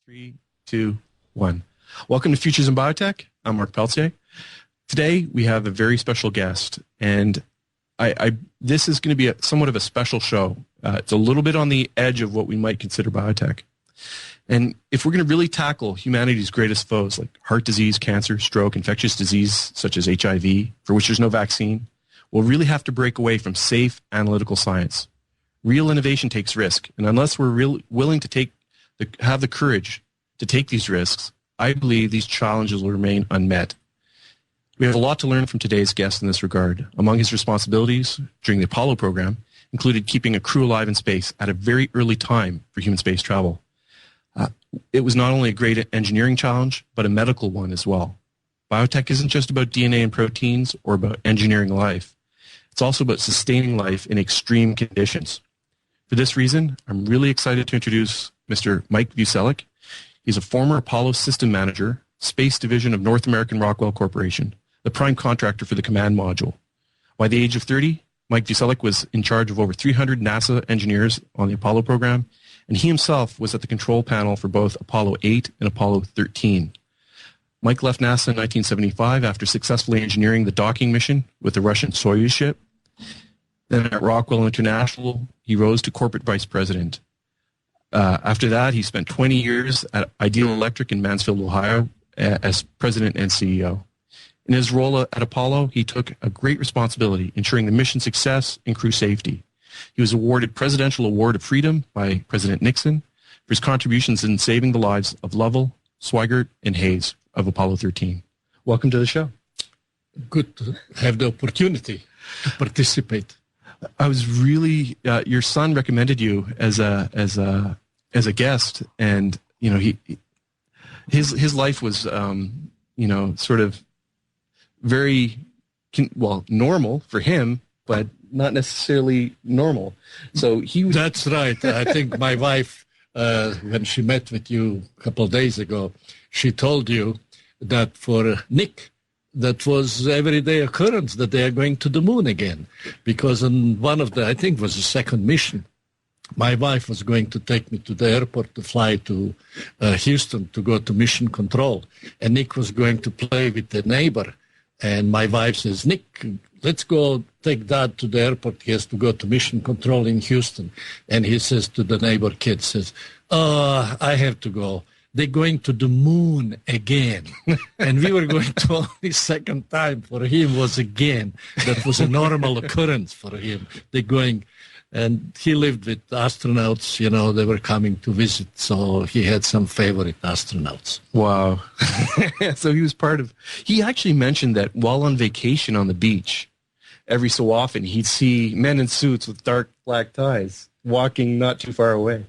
3, 2, 1. Welcome to Futures in Biotech. I'm Mark Peltier. Today we have a very special guest, and this is going to be somewhat of a special show. It's a little bit on the edge of what we might consider biotech. And if we're going to really tackle humanity's greatest foes like heart disease, cancer, stroke, infectious disease such as HIV, for which there's no vaccine, we'll really have to break away from safe analytical science. Real innovation takes risk, and unless we're willing to have the courage to take these risks, I believe these challenges will remain unmet. We have a lot to learn from today's guest in this regard. Among his responsibilities during the Apollo program included keeping a crew alive in space at a very early time for human space travel. It was not only a great engineering challenge, but a medical one as well. Biotech isn't just about DNA and proteins or about engineering life. It's also about sustaining life in extreme conditions. For this reason, I'm really excited to introduce Mr. Mike Vucelic. He's a former Apollo System Manager, Space Division of North American Rockwell Corporation, the prime contractor for the command module. By the age of 30, Mike Vucelic was in charge of over 300 NASA engineers on the Apollo program, and he himself was at the control panel for both Apollo 8 and Apollo 13. Mike left NASA in 1975 after successfully engineering the docking mission with the Russian Soyuz ship. Then at Rockwell International, he rose to corporate vice president. After that, he spent 20 years at Ideal Electric in Mansfield, Ohio, as president and CEO. In his role at Apollo, he took a great responsibility, ensuring the mission success and crew safety. He was awarded Presidential Award of Freedom by President Nixon for his contributions in saving the lives of Lovell, Swigert, and Hayes of Apollo 13. Welcome to the show. Good to have the opportunity to participate. I was really your son recommended you as a guest, and his life was sort of very normal for him, but not necessarily normal. So That's right. I think my wife, when she met with you a couple of days ago, she told you that for Nick, that was everyday occurrence that they are going to the moon again. Because on one of I think it was the second mission, my wife was going to take me to the airport to fly to Houston to go to mission control. And Nick was going to play with the neighbor. And my wife says, Nick, let's go take Dad to the airport. He has to go to mission control in Houston. And he says to the neighbor kid, I have to go. They're going to the moon again. And we were going to only second time for him was again. That was a normal occurrence for him. They're going, and he lived with astronauts, they were coming to visit. So he had some favorite astronauts. Wow. So he actually mentioned that while on vacation on the beach, every so often he'd see men in suits with dark black ties walking not too far away.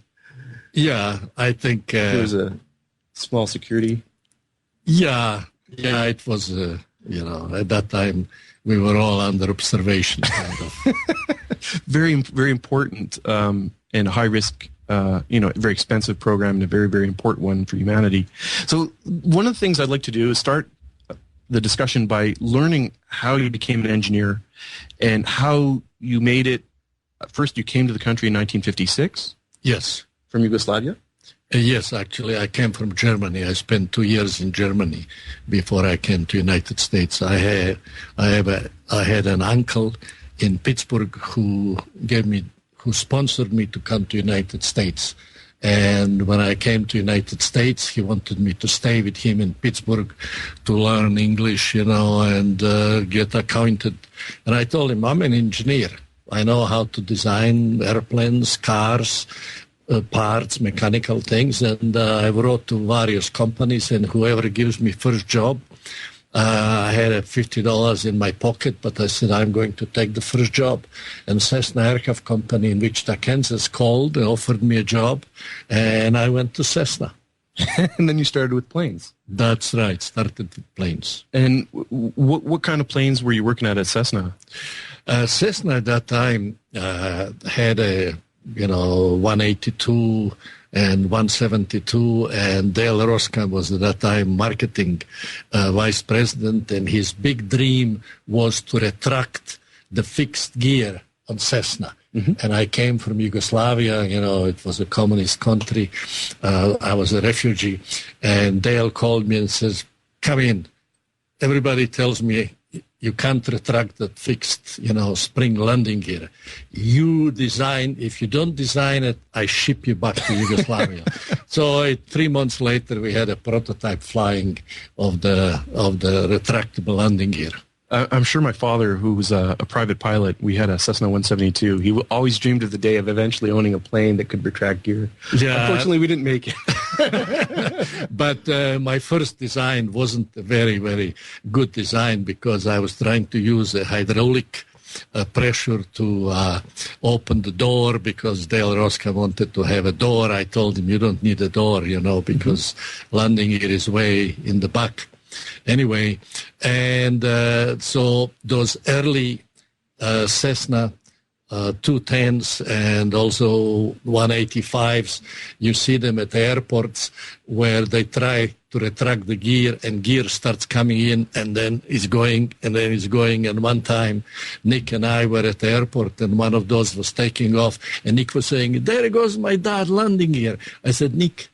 Yeah, I think there was a small security. Yeah, it was, at that time we were all under observation, kind of. Very, very important and high risk, very expensive program and a very, very important one for humanity. So one of the things I'd like to do is start the discussion by learning how you became an engineer and how you made it. First, you came to the country in 1956. Yes. From Yugoslavia? Yes, actually, I came from Germany. I spent 2 years in Germany before I came to United States. I had an uncle in Pittsburgh who sponsored me to come to United States. And when I came to United States, he wanted me to stay with him in Pittsburgh to learn English, and get acquainted. And I told him, I'm an engineer. I know how to design airplanes, cars, parts, mechanical things, and I wrote to various companies, and whoever gives me first job, I had $50 in my pocket, but I said, I'm going to take the first job. And Cessna Aircraft Company in Wichita, Kansas called and offered me a job, and I went to Cessna. And then you started with planes. That's right, started with planes. And what kind of planes were you working at Cessna? Cessna at that time had a 182 and 172, and Dale Roskam was at that time marketing vice president, and his big dream was to retract the fixed gear on Cessna. And I came from Yugoslavia. It was a communist country. I was a refugee. And Dale called me and says, come in. Everybody tells me you can't retract that fixed, spring landing gear. You design. If you don't design it, I ship you back to Yugoslavia. So 3 months later, we had a prototype flying of the retractable landing gear. I'm sure my father, who was a private pilot, we had a Cessna 172. He always dreamed of the day of eventually owning a plane that could retract gear. Yeah. Unfortunately, we didn't make it. But my first design wasn't a very, very good design because I was trying to use a hydraulic pressure to open the door because Dale Rosca wanted to have a door. I told him, you don't need a door, because landing gear is way in the back. Anyway, and so those early Cessna 210s and also 185s, you see them at airports where they try to retract the gear and gear starts coming in and then it's going and then it's going. And one time Nick and I were at the airport and one of those was taking off and Nick was saying, there goes my dad landing gear. I said, Nick,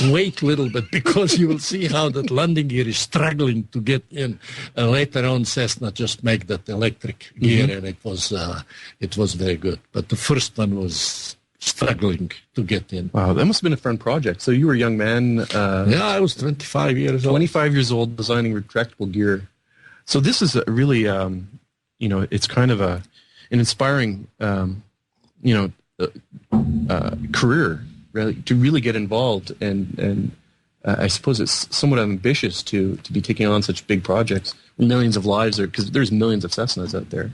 wait a little bit because you will see how that landing gear is struggling to get in. And later on, Cessna just make that electric gear, and it was very good. But the first one was struggling to get in. Wow, that must have been a fun project. So you were a young man. Yeah, I was 25 years old. 25 years old, designing retractable gear. So this is a really, it's kind of an inspiring, career. Really, to really get involved, and I suppose it's somewhat ambitious to be taking on such big projects. Millions of lives there, because there's millions of Cessnas out there.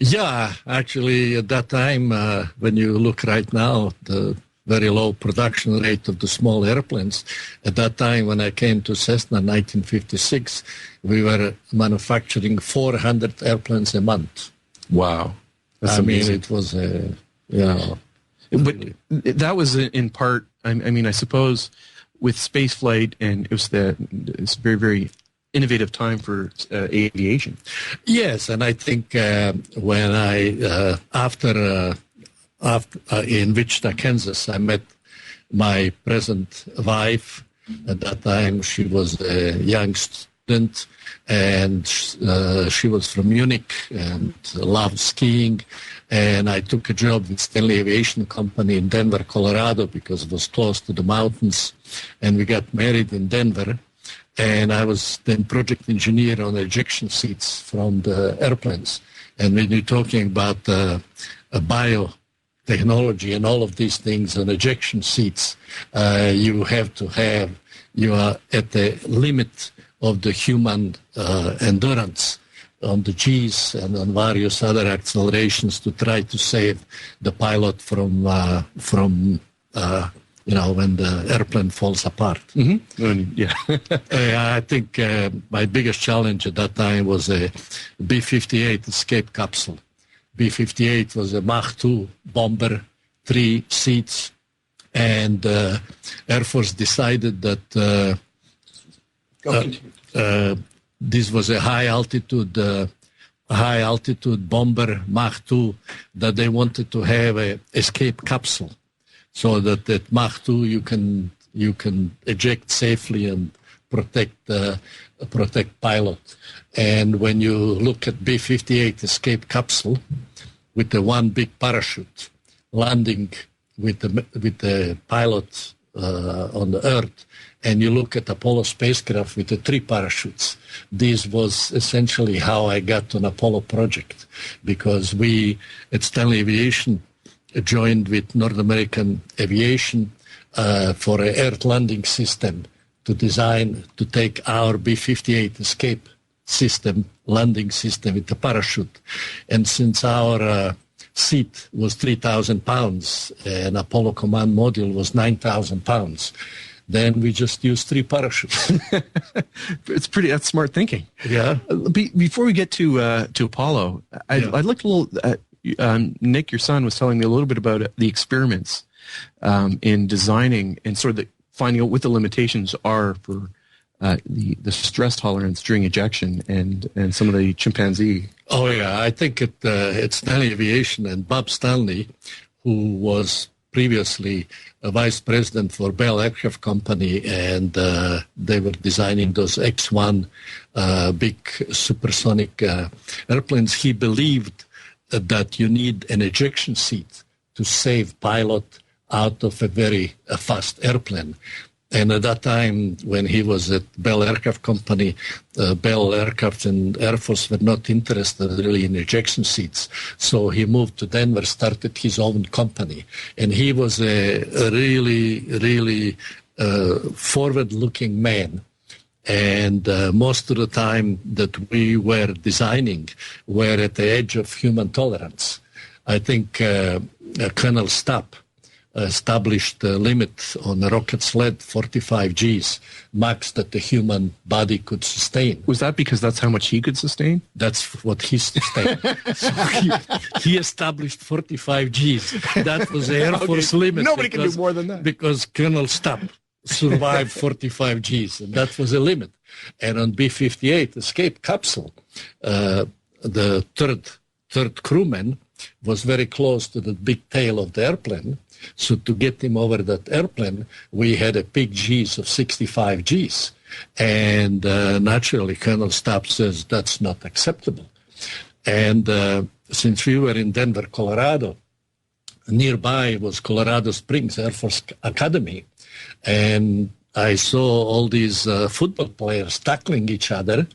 Yeah, actually, at that time, when you look right now, the very low production rate of the small airplanes. At that time, when I came to Cessna in 1956, we were manufacturing 400 airplanes a month. Wow, that's amazing. It was But that was in part, I suppose, with space flight, and it's very, very innovative time for aviation. Yes, and I think when after in Wichita, Kansas, I met my present wife. At that time, she was a young student, and she was from Munich and loved skiing. And I took a job with Stanley Aviation Company in Denver, Colorado, because it was close to the mountains. And we got married in Denver. And I was then project engineer on ejection seats from the airplanes. And when you're talking about biotechnology and all of these things on ejection seats, you have to have, you are at the limit of the human endurance on the G's and on various other accelerations to try to save the pilot from when the airplane falls apart. Mm-hmm. Yeah. I think my biggest challenge at that time was a B-58 escape capsule. B-58 was a Mach 2 bomber, 3 seats, and Air Force decided that this was a high altitude bomber Mach 2 that they wanted to have a escape capsule, so that at Mach 2 you can eject safely and protect pilot. And when you look at B-58 escape capsule with the one big parachute landing with the pilot on the Earth, and you look at Apollo spacecraft with the 3 parachutes, this was essentially how I got on Apollo project, because we at Stanley Aviation joined with North American Aviation for an Earth landing system to design, to take our B-58 escape system, landing system with the parachute. And since our seat was 3,000 pounds and Apollo command module was 9,000 pounds, then we just used 3 parachutes. That's smart thinking. Yeah. Before we get to Apollo, I looked a little. Nick, your son, was telling me a little bit about the experiments in designing and sort of finding out what the limitations are for the stress tolerance during ejection and some of the chimpanzee Oh, yeah, I think it's Stanley Aviation, and Bob Stanley, who was previously a vice president for Bell Aircraft Company, and they were designing those X-1 big supersonic airplanes. He believed that you need an ejection seat to save pilot out of a very fast airplane. And at that time, when he was at Bell Aircraft Company, Bell Aircraft and Air Force were not interested really in ejection seats. So he moved to Denver, started his own company. And he was a really forward-looking man. And most of the time that we were designing were at the edge of human tolerance. I think Colonel Stapp established a limit on a rocket sled, 45 Gs, max that the human body could sustain. Was that because that's how much he could sustain? That's what he sustained. So he established 45 Gs. That was the Air Force limit. Nobody can do more than that. Because Colonel Stapp survived 45 Gs, and that was the limit. And on B-58, escape capsule, the third crewman was very close to the big tail of the airplane. So to get him over that airplane, we had a peak Gs of 65 Gs. And naturally, Colonel Stapp says that's not acceptable. And since we were in Denver, Colorado, nearby was Colorado Springs Air Force Academy. And I saw all these football players tackling each other,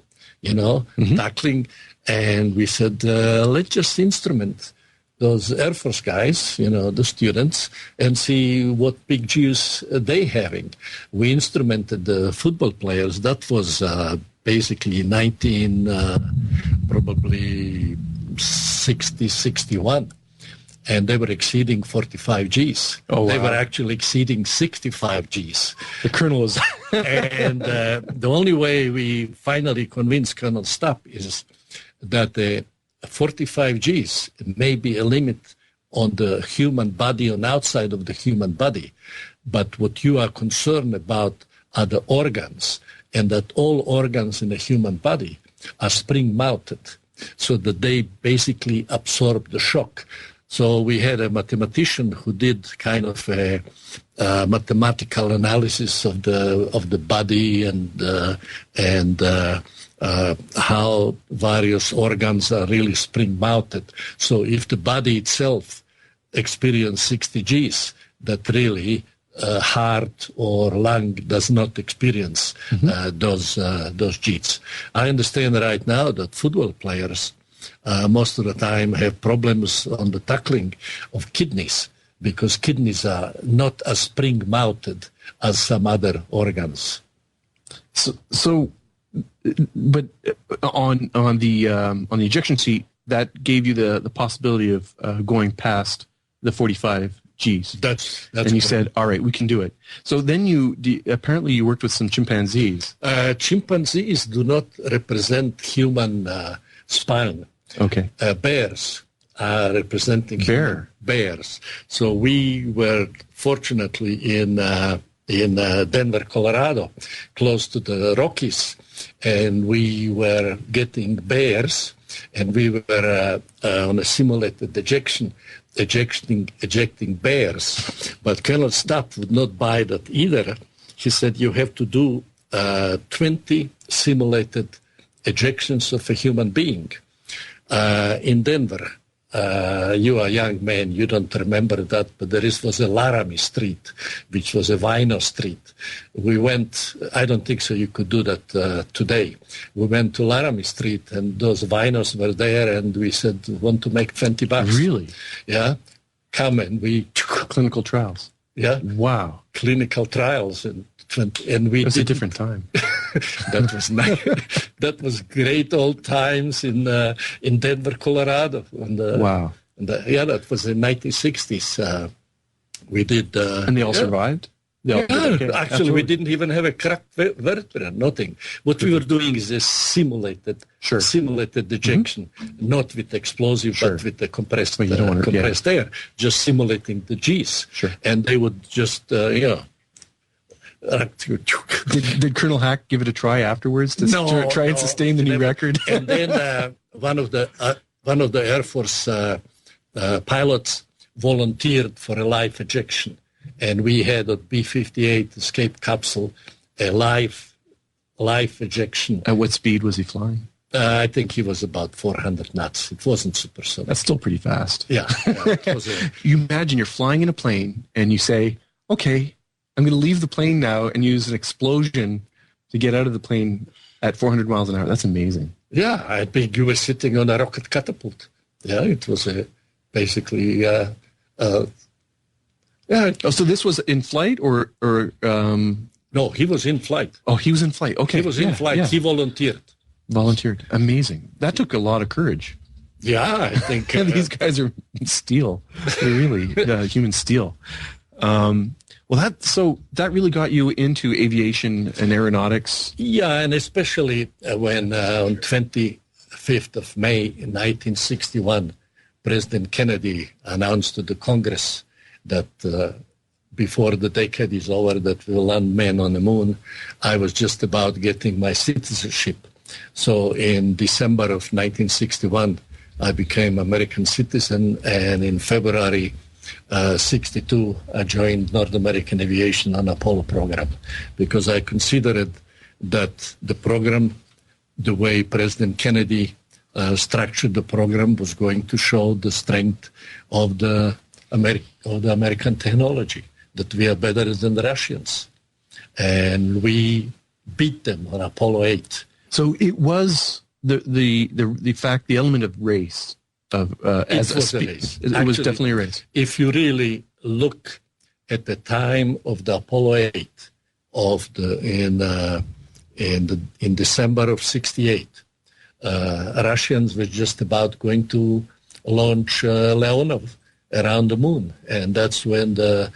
tackling. And we said, let's just instrument those Air Force guys, the students, and see what big G's they having. We instrumented the football players. That was basically 61. And they were exceeding 45 Gs. Oh, wow. They were actually exceeding 65 Gs. The colonel was... And the only way we finally convinced Colonel Stapp is that 45 Gs may be a limit on the human body, on outside of the human body. But what you are concerned about are the organs, and that all organs in the human body are spring-mounted, so that they basically absorb the shock. So we had a mathematician who did kind of a mathematical analysis of the body and how various organs are really spring-mounted. So if the body itself experiences 60 Gs, that really heart or lung does not experience those Gs. I understand right now that football players most of the time have problems on the tackling of kidneys, because kidneys are not as spring-mounted as some other organs. But on the ejection seat, that gave you the possibility of going past the 45 Gs. That's and you said, all right, we can do it. So then apparently you worked with some chimpanzees. Chimpanzees do not represent human spine. Okay. Bears are representing bears. So we were fortunately in Denver, Colorado, close to the Rockies, and we were getting bears, and we were on a simulated ejecting bears. But Colonel Stapp would not buy that either. He said you have to do 20 simulated ejections of a human being. In Denver, you are a young man, you don't remember that, but there was a Laramie Street, which was a Vino Street. We went, I don't think so you could do that today. We went to Laramie Street, and those vinos were there, and we said, want to make $20. Really? Yeah. Come, and we... Clinical trials. Yeah. Wow. Clinical trials. And we... It was a different time. That was nice. That was great old times in Denver, Colorado. Wow. That was in 1960s. We did. And they all survived? Actually, we didn't even have a cracked vertebra, nothing. What we were doing is a simulated ejection, not with explosive, but with the compressed air, just simulating the Gs. Sure. And they would just, Did Colonel Hack give it a try afterwards to try and sustain the new record? And then one of the Air Force pilots volunteered for a live ejection, and we had a B-58 escape capsule, a live ejection. At what speed was he flying? I think he was about 400 knots. It wasn't supersonic. That's still pretty fast. Yeah. It was You imagine you're flying in a plane and you say, okay, I'm going to leave the plane now and use an explosion to get out of the plane at 400 miles an hour. That's amazing. Yeah, I think you were sitting on a rocket catapult. Yeah, it was basically... yeah. Oh, so this was in flight or No, he was in flight. Oh, he was in flight. Okay. He was in flight. Yeah. He volunteered. Amazing. That took a lot of courage. Yeah, I think these guys are steel. They're really human steel. That really got you into aviation and aeronautics. Yeah, and especially when on 25th of May in 1961, President Kennedy announced to the Congress that before the decade is over, that we will land men on the moon. I was just about getting my citizenship. So in December of 1961, I became American citizen, and in February 62, I joined North American Aviation on Apollo program because I considered that the program, the way President Kennedy structured the program, was going to show the strength of the American technology, that we are better than the Russians. And we beat them on Apollo 8. So it was the element of race. It was definitely a race. If you really look at the time of the Apollo 8 in December of 68, Russians were just about going to launch Leonov around the moon, and that's when their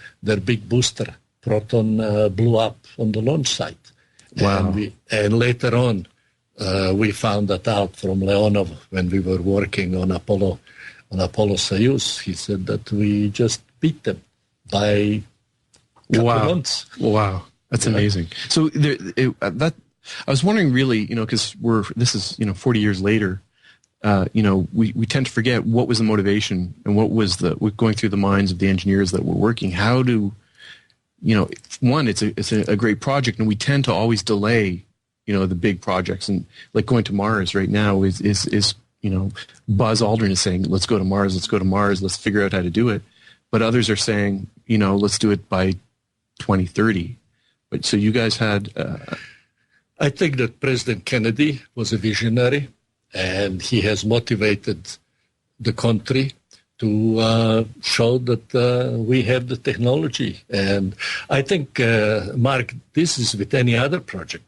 big booster Proton blew up on the launch site. Wow! And later on, we found that out from Leonov when we were working on Apollo Soyuz. He said that we just beat them by a couple months. Wow, that's amazing. So I was wondering, really, because this is 40 years later. We tend to forget what was the motivation and what was going through the minds of the engineers that were working. How do, one, it's a great project, and we tend to always delay, the big projects, and like going to Mars right now is Buzz Aldrin is saying, let's go to Mars, let's figure out how to do it. But others are saying, let's do it by 2030. But so you guys had... I think that President Kennedy was a visionary, and he has motivated the country to show that we have the technology. And I think, Mark, this is with any other project.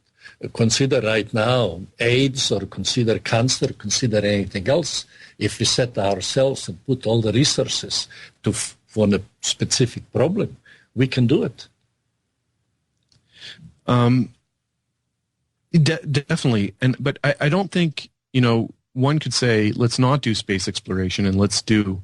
Consider right now AIDS, or consider cancer, consider anything else. If we set ourselves and put all the resources for a specific problem, we can do it. Definitely. But I don't think, one could say, let's not do space exploration and let's do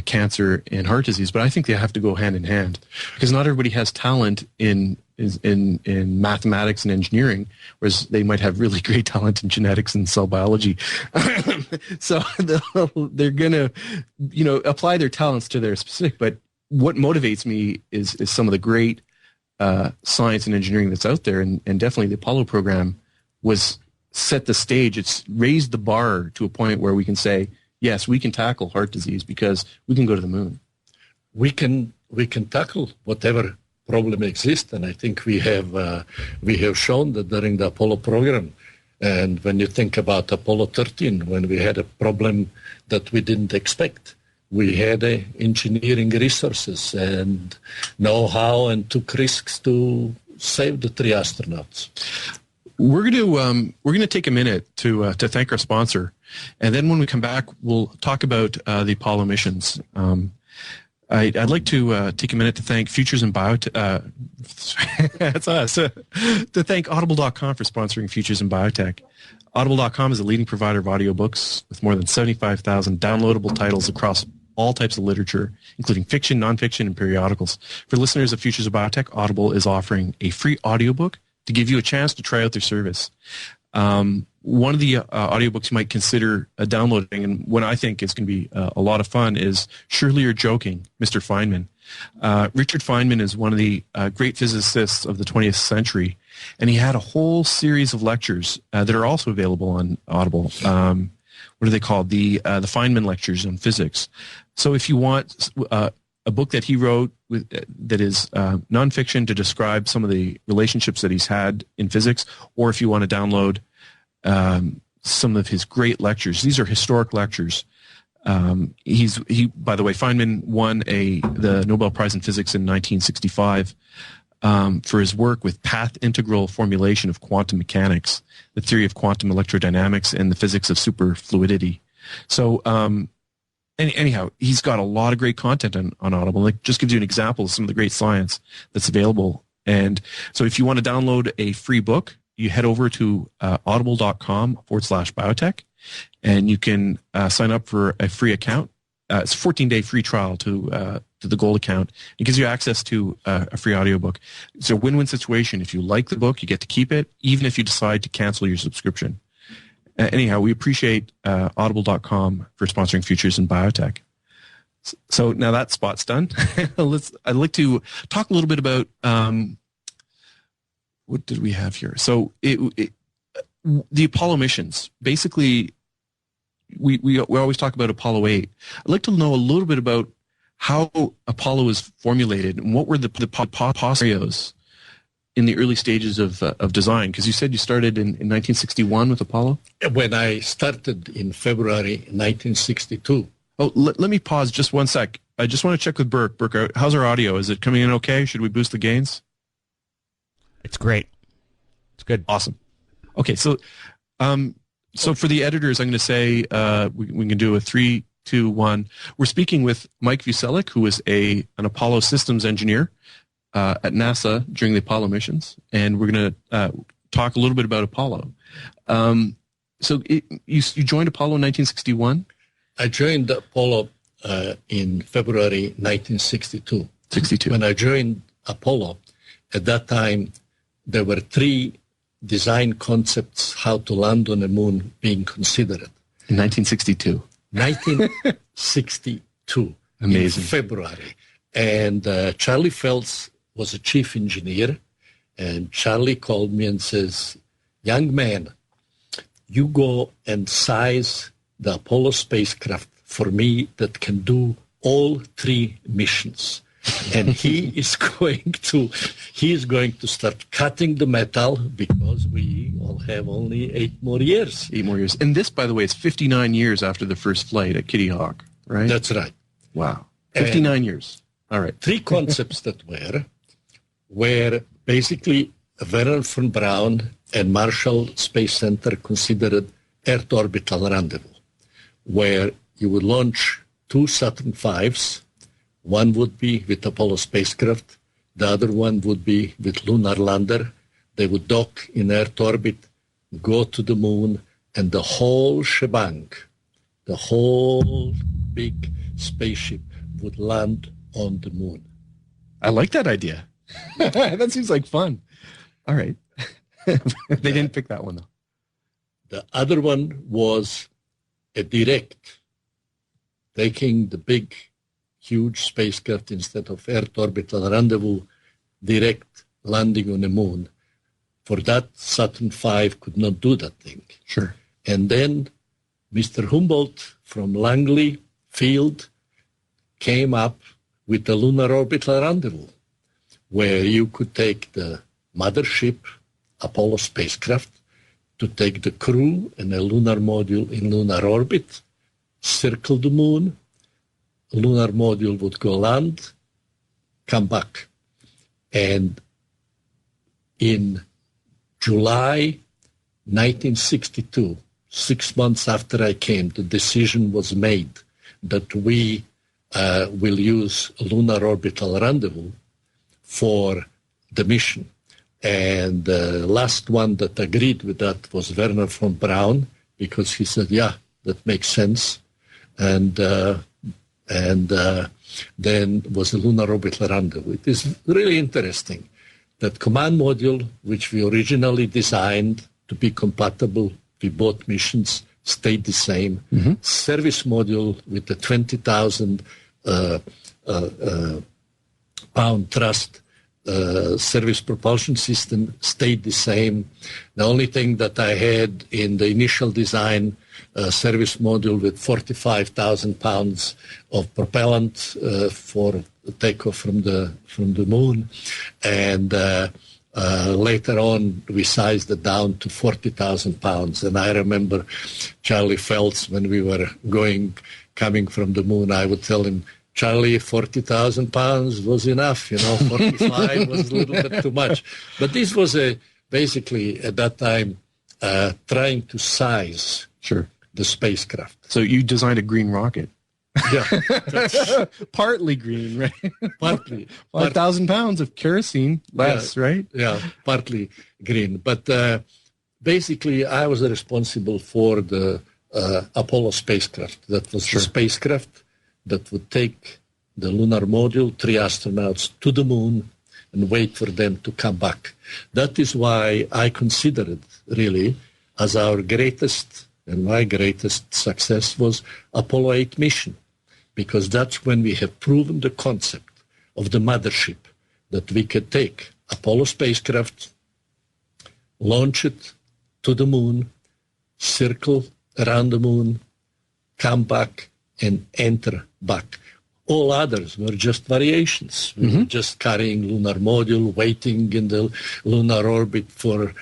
cancer and heart disease. But I think they have to go hand in hand, because not everybody has talent in mathematics and engineering, whereas they might have really great talent in genetics and cell biology. So they're going to, apply their talents to their specific. But what motivates me is some of the great science and engineering that's out there, and definitely the Apollo program was set the stage. It's raised the bar to a point where we can say, yes, we can tackle heart disease because we can go to the moon. We can tackle whatever problem exists, and I think we have shown that during the Apollo program. And when you think about Apollo 13, when we had a problem that we didn't expect, we had engineering resources and know-how and took risks to save the 3 astronauts. We're going to take a minute to thank our sponsor, and then when we come back, we'll talk about the Apollo missions. I'd like to take a minute to thank Futures in Biotech. That's us. To thank Audible.com for sponsoring Futures in Biotech. Audible.com is a leading provider of audiobooks with more than 75,000 downloadable titles across all types of literature, including fiction, nonfiction, and periodicals. For listeners of Futures of Biotech, Audible is offering a free audiobook to give you a chance to try out their service. One of the audiobooks you might consider downloading, and what I think is going to be a lot of fun, is Surely You're Joking, Mr. Feynman. Richard Feynman is one of the great physicists of the 20th century, and he had a whole series of lectures that are also available on Audible. What are they called? The Feynman Lectures on Physics. So if you want a book that he wrote that is nonfiction to describe some of the relationships that he's had in physics, or if you want to download some of his great lectures. These are historic lectures. He by the way, Feynman won the Nobel Prize in Physics in 1965 for his work with path integral formulation of quantum mechanics, the theory of quantum electrodynamics, and the physics of superfluidity. So anyhow, he's got a lot of great content on Audible. Like, just gives you an example of some of the great science that's available. And so if you want to download a free book, you head over to audible.com/biotech, and you can sign up for a free account. It's a 14-day free trial to the gold account. It gives you access to a free audiobook. It's a win-win situation. If you like the book, you get to keep it, even if you decide to cancel your subscription. Anyhow, we appreciate audible.com for sponsoring Futures in Biotech. So now that spot's done. I'd like to talk a little bit about what did we have here? So the Apollo missions. Basically, we always talk about Apollo 8. I'd like to know a little bit about how Apollo was formulated and what were the scenarios in the early stages of design. Because you said you started in 1961 with Apollo? When I started in February 1962. Oh, let me pause just one sec. I just want to check with Burke. Burke, how's our audio? Is it coming in okay? Should we boost the gains? It's great. It's good. Awesome. Okay, so for the editors, I'm going to say we can do a 3, 2, 1. We're speaking with Mike Vucelic, who is an Apollo systems engineer at NASA during the Apollo missions, and we're going to talk a little bit about Apollo. So you joined Apollo in 1961? I joined Apollo in February 1962. 62. When I joined Apollo, at that time, there were 3 design concepts how to land on the moon being considered. In 1962. 1962. Amazing. In February. And Charlie Phelps was a chief engineer, and Charlie called me and says, young man, you go and size the Apollo spacecraft for me that can do all 3 missions. And he is going to start cutting the metal because we all have only 8 more years. 8 more years. And this, by the way, is 59 years after the first flight at Kitty Hawk, right? That's right. Wow. 59 years. All right. 3 concepts that were basically Werner von Braun and Marshall Space Center considered Earth orbital rendezvous, where you would launch 2 Saturn V's. One would be with Apollo spacecraft. The other one would be with lunar lander. They would dock in Earth orbit, go to the moon, and the whole shebang, the whole big spaceship would land on the moon. I like that idea. That seems like fun. All right. They didn't pick that one, though. The other one was a direct, taking the big, huge spacecraft instead of Earth orbital rendezvous, direct landing on the moon. For that, Saturn V could not do that thing. Sure. And then Mr. Humboldt from Langley Field came up with the lunar orbital rendezvous, where you could take the mothership, Apollo spacecraft, to take the crew and a lunar module in lunar orbit, circle the moon, lunar module would go land, come back. And in July 1962, 6 months after I came, the decision was made that we will use lunar orbital rendezvous for the mission. And the last one that agreed with that was Werner von Braun, because he said, yeah, that makes sense. And then was the lunar orbital rendezvous. It is really interesting that command module, which we originally designed to be compatible with both missions stayed the same. Service module with the 20,000 pound thrust service propulsion system stayed the same. The only thing that I had in the initial design, service module with 45,000 pounds of propellant for takeoff from the moon, and later on we sized it down to 40,000 pounds. And I remember Charlie Phelps, when we were coming from the moon, I would tell him, Charlie, 40,000 pounds was enough, 45 was a little bit too much. But this was basically at that time trying to size the spacecraft. So you designed a green rocket. Yeah. Partly green, right? Partly. 5,000 pounds of kerosene less, right? Yeah, partly green. But basically, I was responsible for the Apollo spacecraft. That was the spacecraft that would take the lunar module, 3 astronauts, to the moon and wait for them to come back. That is why I consider it really as our greatest and my greatest success was Apollo 8 mission, because that's when we have proven the concept of the mothership, that we could take Apollo spacecraft, launch it to the moon, circle around the moon, come back, and enter back. All others were just variations. We were just carrying lunar module, waiting in the lunar orbit for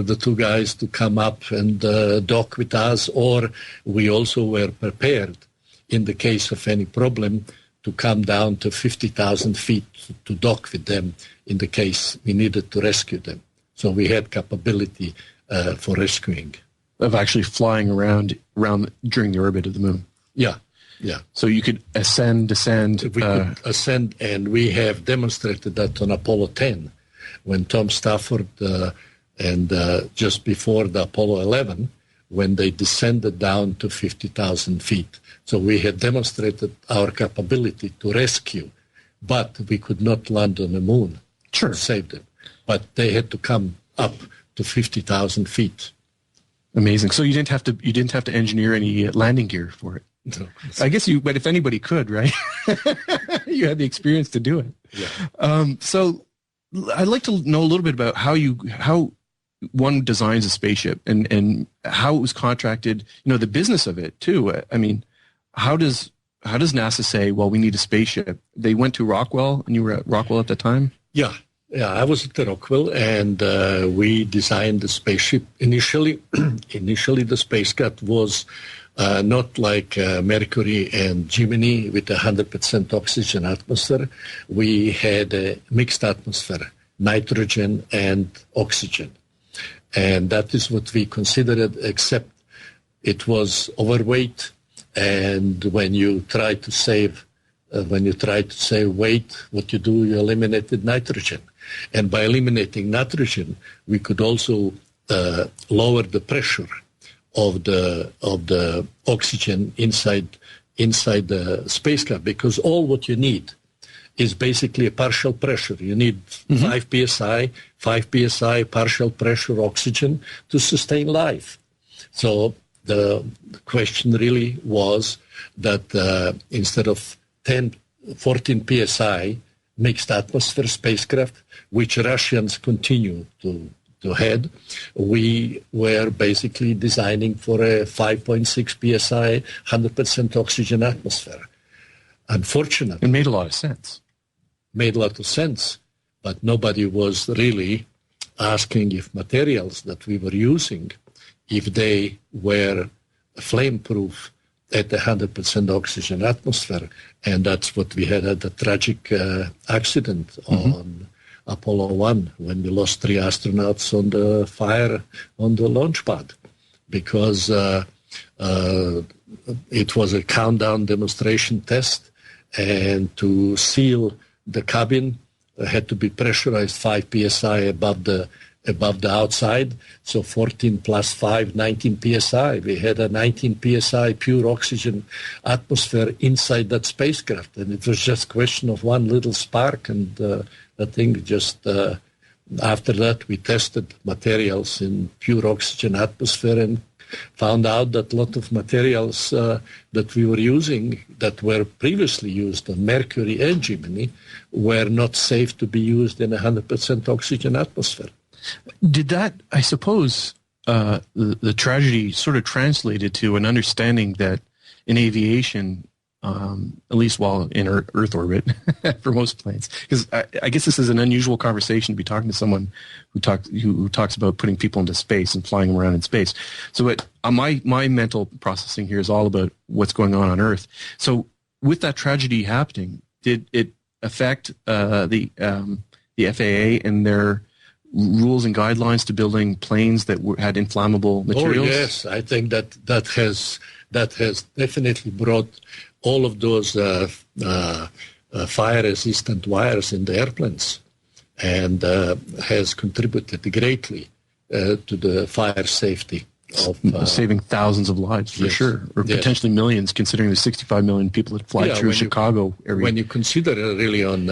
the 2 guys to come up and dock with us, or we also were prepared, in the case of any problem, to come down to 50,000 feet to dock with them in the case we needed to rescue them. So we had capability for rescuing. Of actually flying around during the orbit of the moon. Yeah. So you could ascend, descend. We could ascend, and we have demonstrated that on Apollo 10, when Tom Stafford and just before the Apollo 11, when they descended down to 50,000 feet. So we had demonstrated our capability to rescue, but we could not land on the moon to save them. But they had to come up to 50,000 feet. Amazing. So you didn't have to engineer any landing gear for it. No. I guess but if anybody could, right? You had the experience to do it. Yeah. So I'd like to know a little bit about how one designs a spaceship and how it was contracted, the business of it too. I mean, how does NASA say, well, we need a spaceship? They went to Rockwell, and you were at Rockwell at the time? Yeah, I was at the Rockwell, and we designed the spaceship. Initially, the spacecraft was not like Mercury and Gemini with 100% oxygen atmosphere. We had a mixed atmosphere, nitrogen and oxygen. And that is what we considered, except it was overweight. And when you try to save weight, what you do, you eliminated nitrogen. And by eliminating nitrogen, we could also lower the pressure of the oxygen inside the spacecraft, because all what you need is basically a partial pressure. You need 5 psi partial pressure oxygen to sustain life. So the question really was that instead of 14 psi mixed atmosphere spacecraft, which Russians continue to head, we were basically designing for a 5.6 psi, 100% oxygen atmosphere. Unfortunately, it made a lot of sense. But nobody was really asking if materials that we were using, if they were flame-proof at 100% oxygen atmosphere. And that's what we had at the tragic accident on Apollo 1, when we lost 3 astronauts on the fire on the launch pad, because it was a countdown demonstration test, and to seal the cabin had to be pressurized 5 psi above the outside. So 14 plus 5, 19 psi. We had a 19 psi pure oxygen atmosphere inside that spacecraft, and it was just a question of one little spark, and the thing just After that, we tested materials in pure oxygen atmosphere and found out that a lot of materials that we were using that were previously used on Mercury and Gemini were not safe to be used in 100% oxygen atmosphere. Did that, I suppose, the tragedy sort of translated to an understanding that in aviation, at least while in Earth orbit for most planes, because I guess this is an unusual conversation to be talking to someone who talks about putting people into space and flying them around in space. So my mental processing here is all about what's going on Earth. So with that tragedy happening, did it affect the FAA and their rules and guidelines to building planes that had inflammable materials? Oh yes, I think that has definitely brought all of those fire-resistant wires in the airplanes, and has contributed greatly to the fire safety of saving thousands of lives for sure, or potentially millions, considering the 65 million people that fly through Chicago area. When you consider really on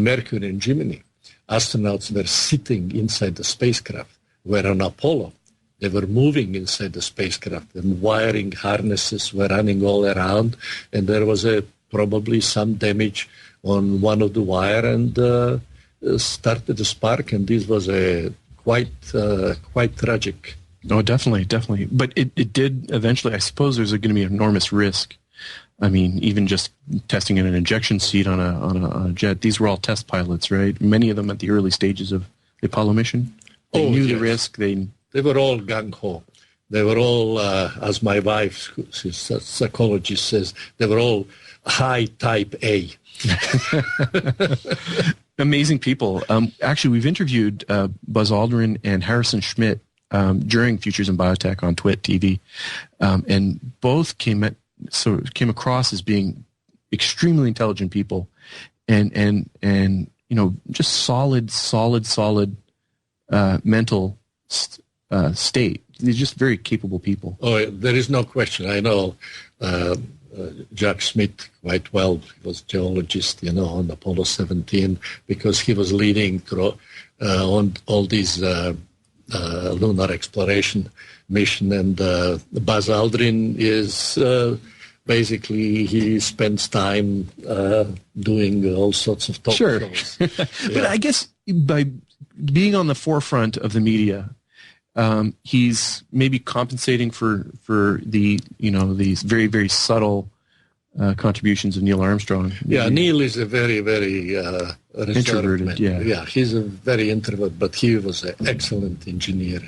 Mercury and Gemini, astronauts were sitting inside the spacecraft, where on Apollo they were moving inside the spacecraft, and wiring harnesses were running all around, and there was probably some damage on one of the wire, and started a spark, and this was quite tragic. Oh, definitely. But it did eventually. I suppose there's going to be an enormous risk. I mean, even just testing in an injection seat on a jet. These were all test pilots, right? Many of them at the early stages of the Apollo mission. They knew the risk. They were all gung-ho. They were all, as my wife, who's a psychologist, says, they were all high type A. Amazing people. Actually, we've interviewed Buzz Aldrin and Harrison Schmitt during Futures in Biotech on TWiT TV, and both came across as being extremely intelligent people, and just solid mental state. They're just very capable people. Oh, there is no question. I know Jack Schmitt quite well. He was a geologist, on Apollo 17, because he was leading on all these lunar exploration mission. And Buzz Aldrin is basically, he spends time doing all sorts of talk shows. But I guess by being on the forefront of the media, he's maybe compensating for the these very, very subtle contributions of Neil Armstrong. Yeah, Neil is a very, very introverted man. Yeah, he's a very introvert, but he was an excellent engineer.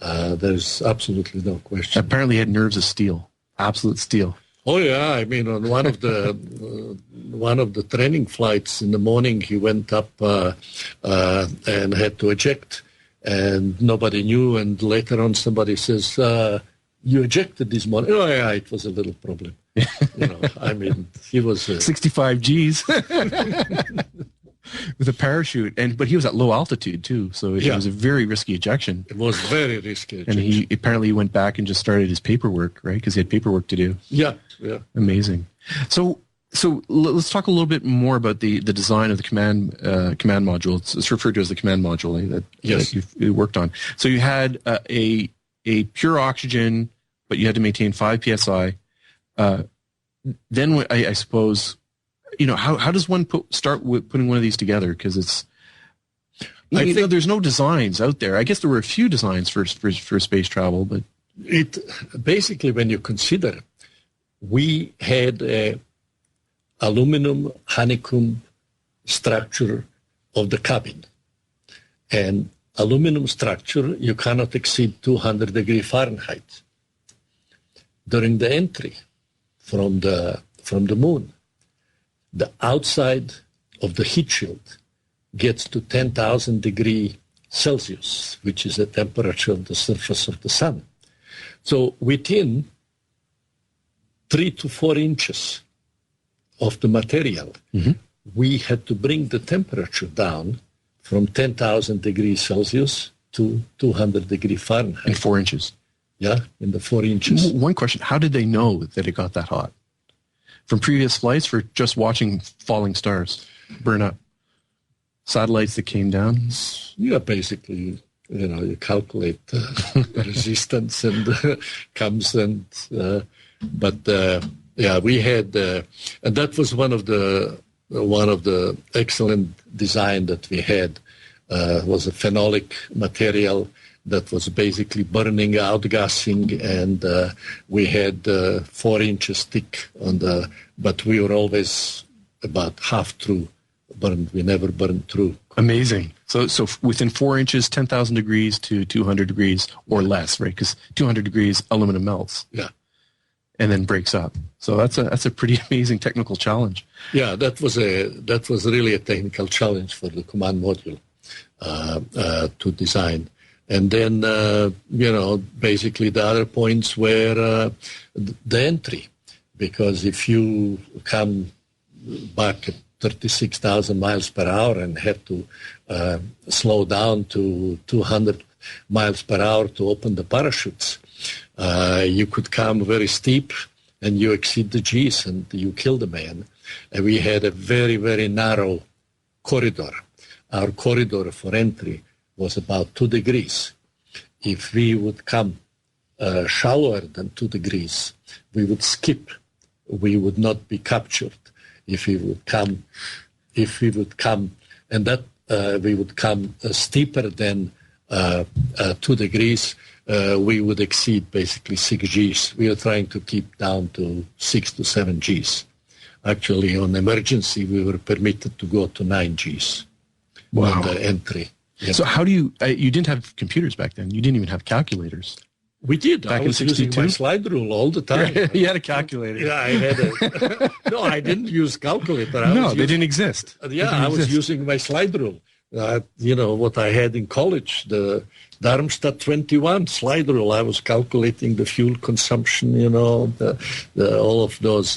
There's absolutely no question. Apparently, he had nerves of steel, absolute steel. Oh yeah, I mean, on one of the training flights in the morning, he went up and had to eject. And nobody knew, and later on somebody says, you ejected this morning. Oh, yeah, it was a little problem. I mean, he was... 65 Gs with a parachute, but he was at low altitude, too, so it was a very risky ejection. It was very risky ejection. And he apparently went back and just started his paperwork, right, because he had paperwork to do. Yeah. Amazing. So let's talk a little bit more about the design of the command module. It's referred to as the command module that you worked on. So you had a pure oxygen, but you had to maintain 5 psi. Then I suppose, how does one start with putting one of these together? Because it's there's no designs out there. I guess there were a few designs for space travel, but it basically, when you consider, we had a aluminum honeycomb structure of the cabin. And aluminum structure, you cannot exceed 200 degrees Fahrenheit. During the entry from the moon, the outside of the heat shield gets to 10,000 degrees Celsius, which is the temperature of the surface of the sun. So within 3 to 4 inches of the material, we had to bring the temperature down from 10,000 degrees Celsius to 200 degrees Fahrenheit. In 4 inches. Yeah, in the 4 inches. One question, how did they know that it got that hot? From previous flights, for just watching falling stars burn up? satellites that came down? Yeah, basically, you calculate resistance and comes and, we had, and that was one of the excellent design that we had. Was a phenolic material that was basically burning, outgassing, and we had 4 inches thick but we were always about half through burned. We never burned through. Amazing. So within 4 inches, 10,000 degrees to 200 degrees or less, right? Because 200 degrees aluminum melts. Yeah. And then breaks up. So that's a pretty amazing technical challenge. Yeah, that was really a technical challenge for the command module to design. And then, basically the other points were the entry. Because if you come back at 36,000 miles per hour and have to slow down to 200 miles per hour to open the parachutes, you could come very steep and you exceed the Gs and you kill the man. And we had a very, very narrow corridor. Our corridor for entry was about 2 degrees. If we would come shallower than 2 degrees, we would skip. We would not be captured. If we would come, and that we would come steeper than 2 degrees, we would exceed basically 6 Gs. We are trying to keep down to 6 to 7 Gs. Actually, on emergency, we were permitted to go to 9 Gs. Wow. On the entry. Yeah. So how do you didn't have computers back then. You didn't even have calculators. We did. Back I was in using 62? my slide rule all the time. You had a calculator. Yeah, I had a... No, I didn't use calculator. They didn't exist. I was using my slide rule. What I had in college, the Darmstadt 21 slide rule. I was calculating the fuel consumption, all of those.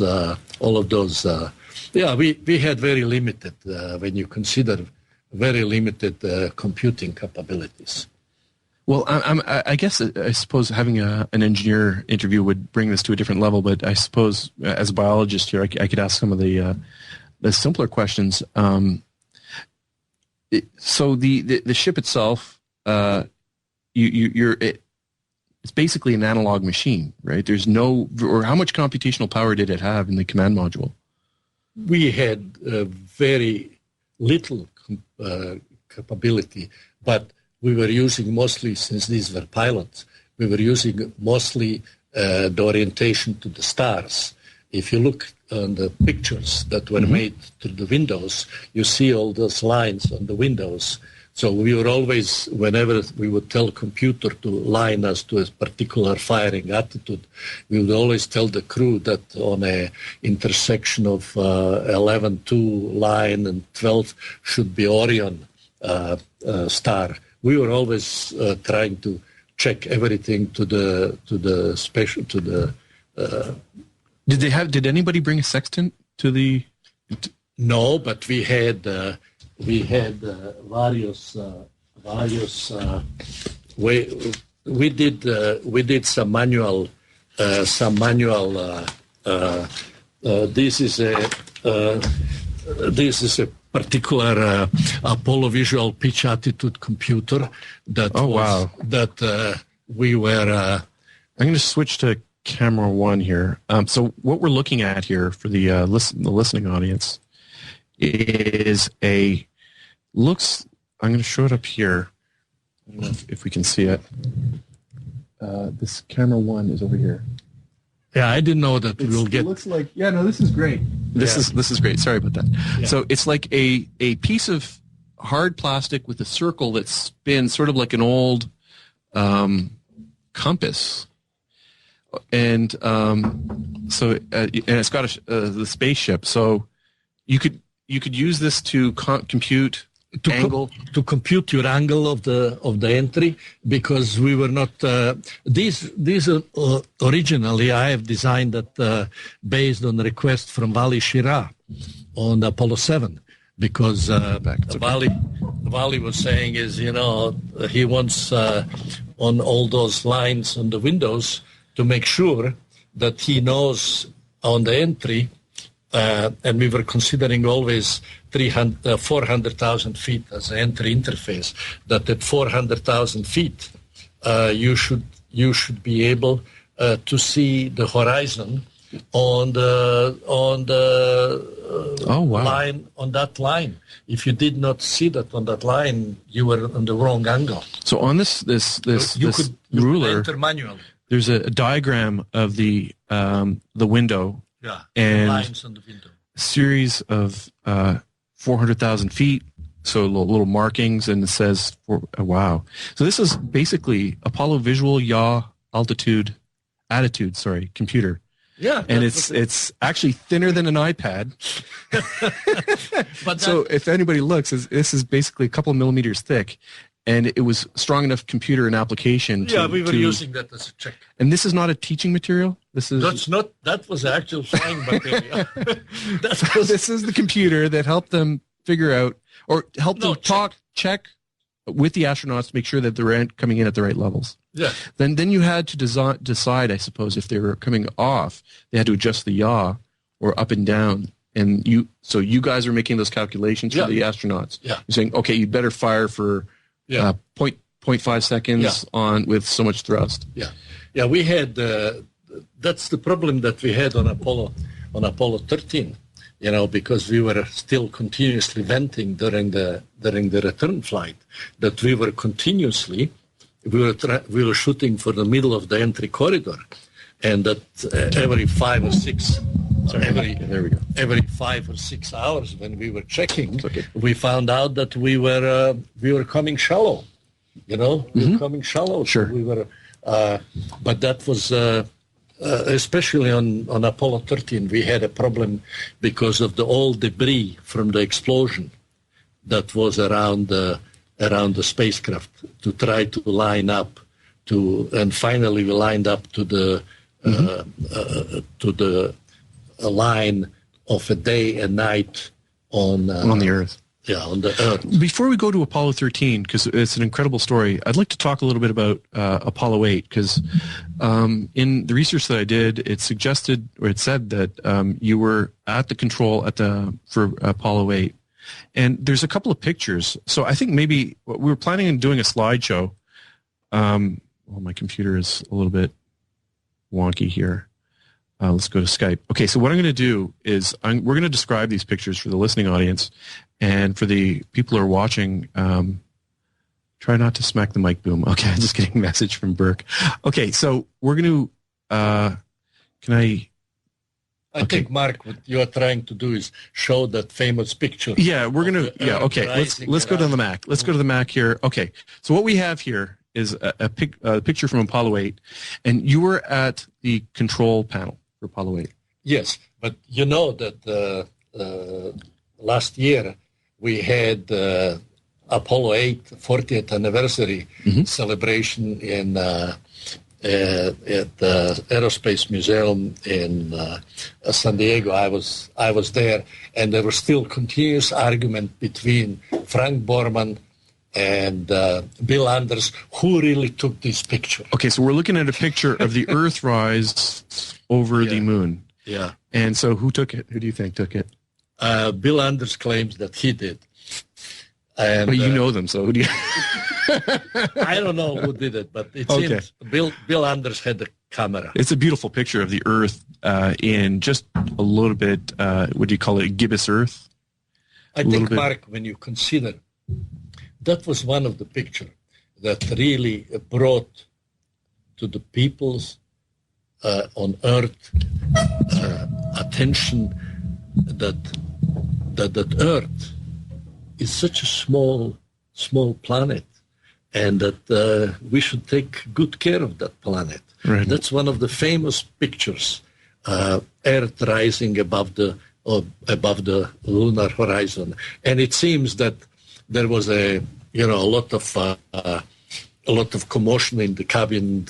We had very limited, when you consider very limited computing capabilities. Well, I guess I suppose having an engineer interview would bring this to a different level. But I suppose as a biologist here, I could ask some of the simpler questions. So the ship itself, it's basically an analog machine, right? There's or how much computational power did it have in the command module? We had very little capability, but we were using mostly, since these were pilots, we were using mostly the orientation to the stars. If you look on the pictures that were made through the windows, you see all those lines on the windows. So we were always, whenever we would tell computer to line us to a particular firing attitude, we would always tell the crew that on a intersection of 11-2 line and 12 should be Orion star. We were always trying to check everything to the special to the. Did anybody bring a sextant to the? No, but we had various. We did some manual. This is a particular Apollo Visual Pitch Attitude computer that we were. I'm going to switch to camera 1 here. So what we're looking at here for the listening audience is I'm going to show it up here. I don't know if we can see it. This camera 1 is over here. Yeah, I didn't know that we'll get. It looks like this is great. This is great. Sorry about that. Yeah. So it's like a piece of hard plastic with a circle that spins, sort of like an old compass. And so it's got the spaceship. So you could use this to compute angle. To compute your angle of the entry, because we were not these originally I have designed that based on request from Vali Shira on Apollo 7, because Vali was saying he wants on all those lines on the windows to make sure that he knows on the entry and we were considering always 400,000 feet as an entry interface, that at 400,000 feet, you should be able to see the horizon on the line, on that line. If you did not see that on that line, you were on the wrong angle. So on this ruler, enter manually. There's a diagram of the window. Yeah, and the lines on the window. A series of 400,000 feet. So little markings, and it says, wow. So this is basically Apollo Visual Yaw Attitude, computer. Yeah. And it's actually thinner than an iPad. But so if anybody looks, this is basically a couple of millimeters thick, and it was strong enough computer and application to... we were using that as a check. And this is not a teaching material? That was the actual flying material. This is the computer that helped them figure out, or help them check with the astronauts to make sure that they're coming in at the right levels. Yeah. Then you had to decide, I suppose, if they were coming off, they had to adjust the yaw or up and down. And so you guys are making those calculations for the astronauts. Yeah. You're saying, okay, you better fire for 0.5 seconds on with so much thrust. Yeah. Yeah, we had, that's the problem that we had on Apollo 13. Because we were still continuously venting during the return flight, that we were continuously, we were shooting for the middle of the entry corridor, and that every 5 or 6, every 5 or 6 hours when we were checking, we found out that we were coming shallow. We were coming shallow. Sure. So we were, but that was. Especially on Apollo 13, we had a problem because of the old debris from the explosion that was around the spacecraft to try to line up and finally we lined up to the line of a day and night on the Earth. Yeah, on the Earth. Before we go to Apollo 13, because it's an incredible story, I'd like to talk a little bit about Apollo 8, because in the research that I did, it suggested, or it said that you were at the control for Apollo 8. And there's a couple of pictures. So I think maybe we were planning on doing a slideshow. My computer is a little bit wonky here. Let's go to Skype. Okay, so what I'm going to do is we're going to describe these pictures for the listening audience. And for the people who are watching, try not to smack the mic boom. Okay, I'm just getting a message from Burke. Okay, so we're going to, I think, Mark, what you are trying to do is show that famous picture. Yeah, we're going to, okay, let's go to the Mac. Let's go to the Mac here. Okay, so what we have here is a picture from Apollo 8, and you were at the control panel for Apollo 8. Yes, but you know that last year, we had Apollo 8 40th anniversary celebration at the Aerospace Museum in San Diego. I was there, and there was still continuous argument between Frank Borman and Bill Anders, who really took this picture. Okay, so we're looking at a picture of the Earthrise over the moon. Yeah. And so who took it? Who do you think took it? Bill Anders claims that he did. And, but you know them, so who do you... I don't know who did it, but it seems Bill Anders had the camera. It's a beautiful picture of the Earth in just a little bit, what do you call it, gibbous Earth? I think, Mark, when you consider, that was one of the pictures that really brought to the peoples on Earth attention that Earth is such a small planet, and that we should take good care of that planet. Right. That's one of the famous pictures, Earth rising above the lunar horizon. And it seems that there was a lot of commotion in the cabin.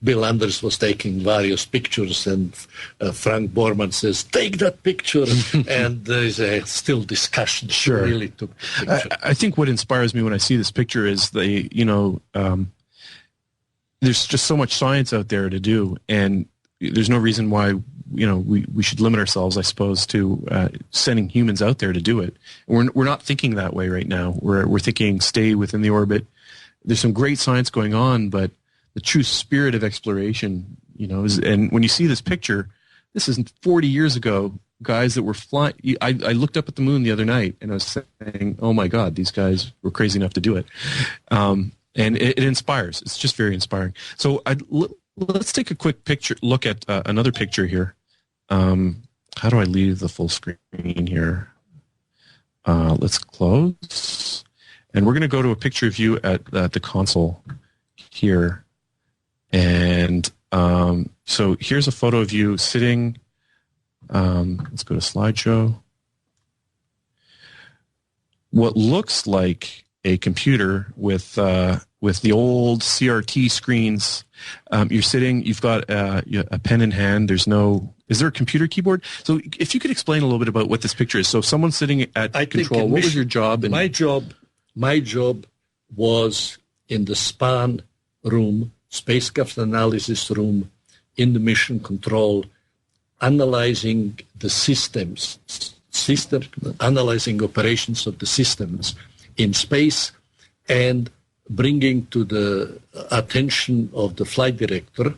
Bill Anders was taking various pictures, and Frank Borman says, "Take that picture." And there is a still discussion. Sure. Who really took the picture. I think what inspires me when I see this picture is there's just so much science out there to do, and there's no reason why we should limit ourselves, I suppose, to sending humans out there to do it. We're not thinking that way right now. We're thinking stay within the orbit. There's some great science going on, but the true spirit of exploration, and when you see this picture, this is 40 years ago. Guys that were flying. I looked up at the moon the other night, and I was saying, "Oh my God, these guys were crazy enough to do it." And it inspires. It's just very inspiring. So let's take a quick look at another picture here. How do I leave the full screen here? Let's close, and we're going to go to a picture of you at the console here, and so here's a photo of you sitting. Let's go to slideshow. What looks like a computer with the old CRT screens. You're sitting. You've got a pen in hand. Is there a computer keyboard? So if you could explain a little bit about what this picture is. So someone sitting at control. What was your job? My job was in the span room, spacecraft analysis room, in the mission control, analyzing the systems, analyzing operations of the systems in space, and bringing to the attention of the flight director,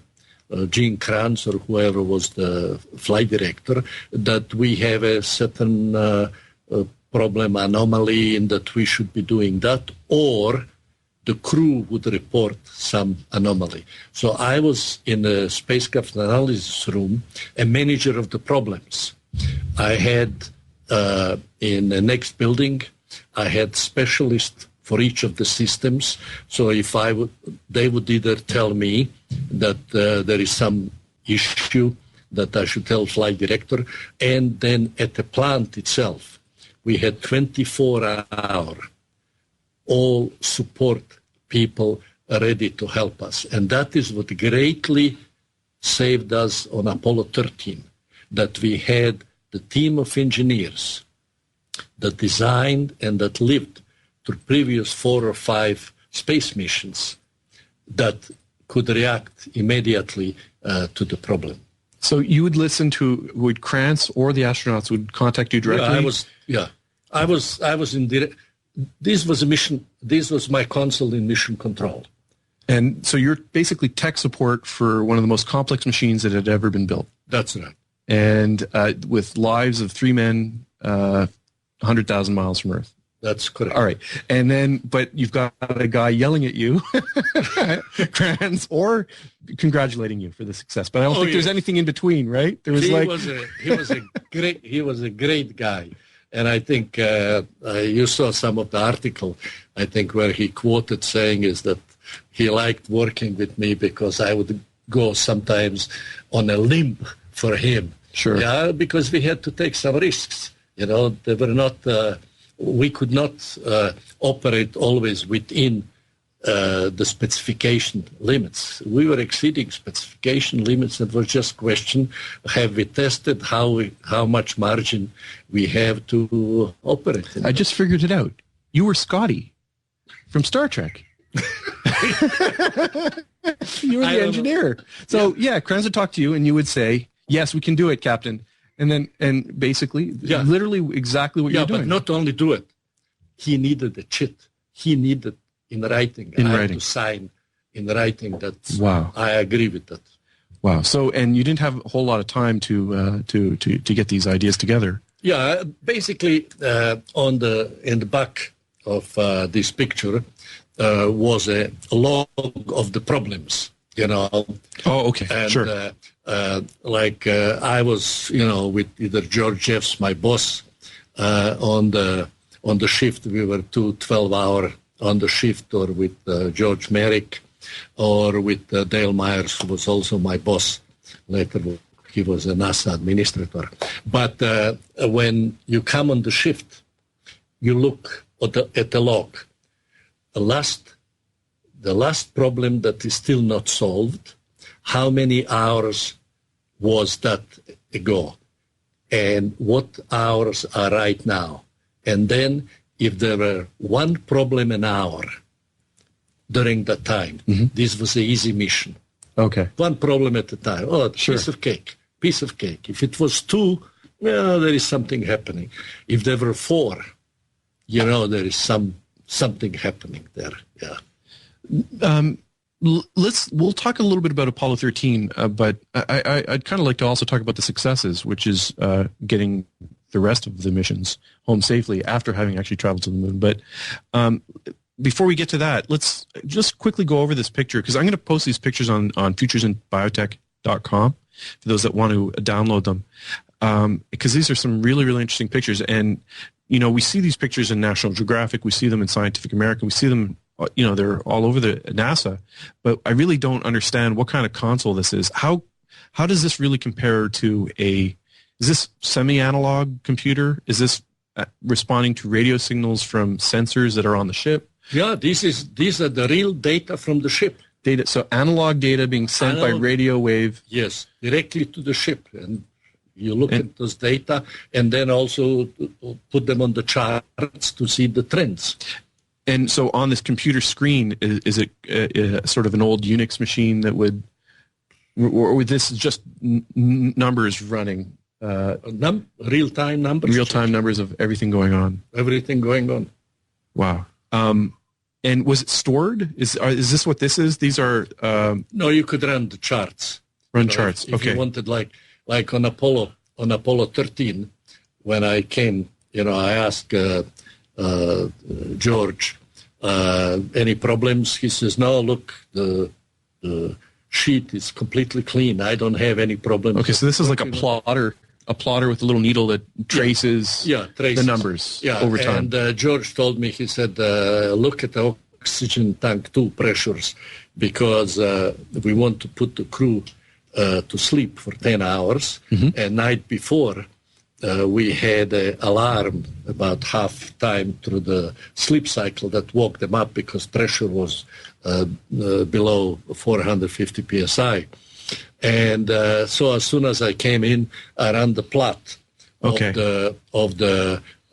Gene Kranz or whoever was the flight director, that we have a certain problem, anomaly, and that we should be doing that, or the crew would report some anomaly. So I was in the spacecraft analysis room, a manager of the problems. I had, in the next building, I had specialists for each of the systems. So if they would either tell me that there is some issue that I should tell flight director, and then at the plant itself, we had 24-hour all support people ready to help us. And that is what greatly saved us on Apollo 13, that we had the team of engineers that designed and that lived through previous 4 or 5 space missions that could react immediately to the problem. So you would listen to, would Krantz or the astronauts would contact you directly? I was in direct. This was a mission. This was my console in mission control. And so you're basically tech support for one of the most complex machines that had ever been built. That's right. And with lives of 3 men, 100,000 miles from Earth. That's correct. All right. And then, but you've got a guy yelling at you, Kranz, or congratulating you for the success. But I don't think there's anything in between, right? There was he was a great guy. And I think you saw some of the article, I think, where he quoted saying is that he liked working with me because I would go sometimes on a limb for him. Sure. Yeah, because we had to take some risks. They were not, we could not operate always within the specification limits. We were exceeding specification limits. It was just question, have we tested how much margin we have to operate in? I just figured it out. You were Scotty from Star Trek. You were the engineer. So Kranz would talk to you and you would say, yes, we can do it, Captain. And basically, literally exactly what you're doing. Yeah, but not only do it. He needed a chit. He needed in writing. I had to sign in writing that I agree with that. Wow. So, and you didn't have a whole lot of time to get these ideas together. Yeah, basically, in the back of this picture was a log of the problems. Oh, okay, and, sure. I was, with either George Jeffs, my boss, on the shift. We were 12-hour on the shift, or with George Merrick, or with Dale Myers, who was also my boss. Later, he was a NASA administrator. But when you come on the shift, you look at the log. The last problem that is still not solved, how many hours was that ago? And what hours are right now? And then if there were one problem an hour during that time, this was an easy mission. Okay. One problem at a time. Oh, Sure. piece of cake. If it was two, well, there is something happening. If there were four, there is something happening there. Yeah. We'll talk a little bit about Apollo 13, but I'd kind of like to also talk about the successes, which is getting the rest of the missions home safely after having actually traveled to the moon. But before we get to that, let's just quickly go over this picture, because I'm going to post these pictures on futuresinbiotech.com for those that want to download them, because these are some really, really interesting pictures. And, we see these pictures in National Geographic. We see them in Scientific American. We see them, they're all over the NASA. But I really don't understand what kind of console this is. How does this really compare to is this semi-analog computer? Is this responding to radio signals from sensors that are on the ship? Yeah, these are the real data from the ship. So analog data being sent by radio wave. Yes, directly to the ship. And you look at those data and then also put them on the charts to see the trends. And so on this computer screen, is it sort of an old Unix machine that would, or this is just numbers running? Real-time numbers. Real-time numbers of everything going on. Everything going on. Wow. And was it stored? Is this what this is? These are... No, you could run the charts. Charts, if you wanted, like on Apollo 13, when I came, I asked George, any problems? He says, no, look, the sheet is completely clean. I don't have any problems. Okay, so this is like a plotter with a little needle that traces the numbers over time. And George told me, he said, look at the oxygen tank 2 pressures, because we want to put the crew to sleep for 10 hours. Mm-hmm. And night before, we had an alarm about half time through the sleep cycle that woke them up because pressure was below 450 psi. And so as soon as I came in, I ran the plot of the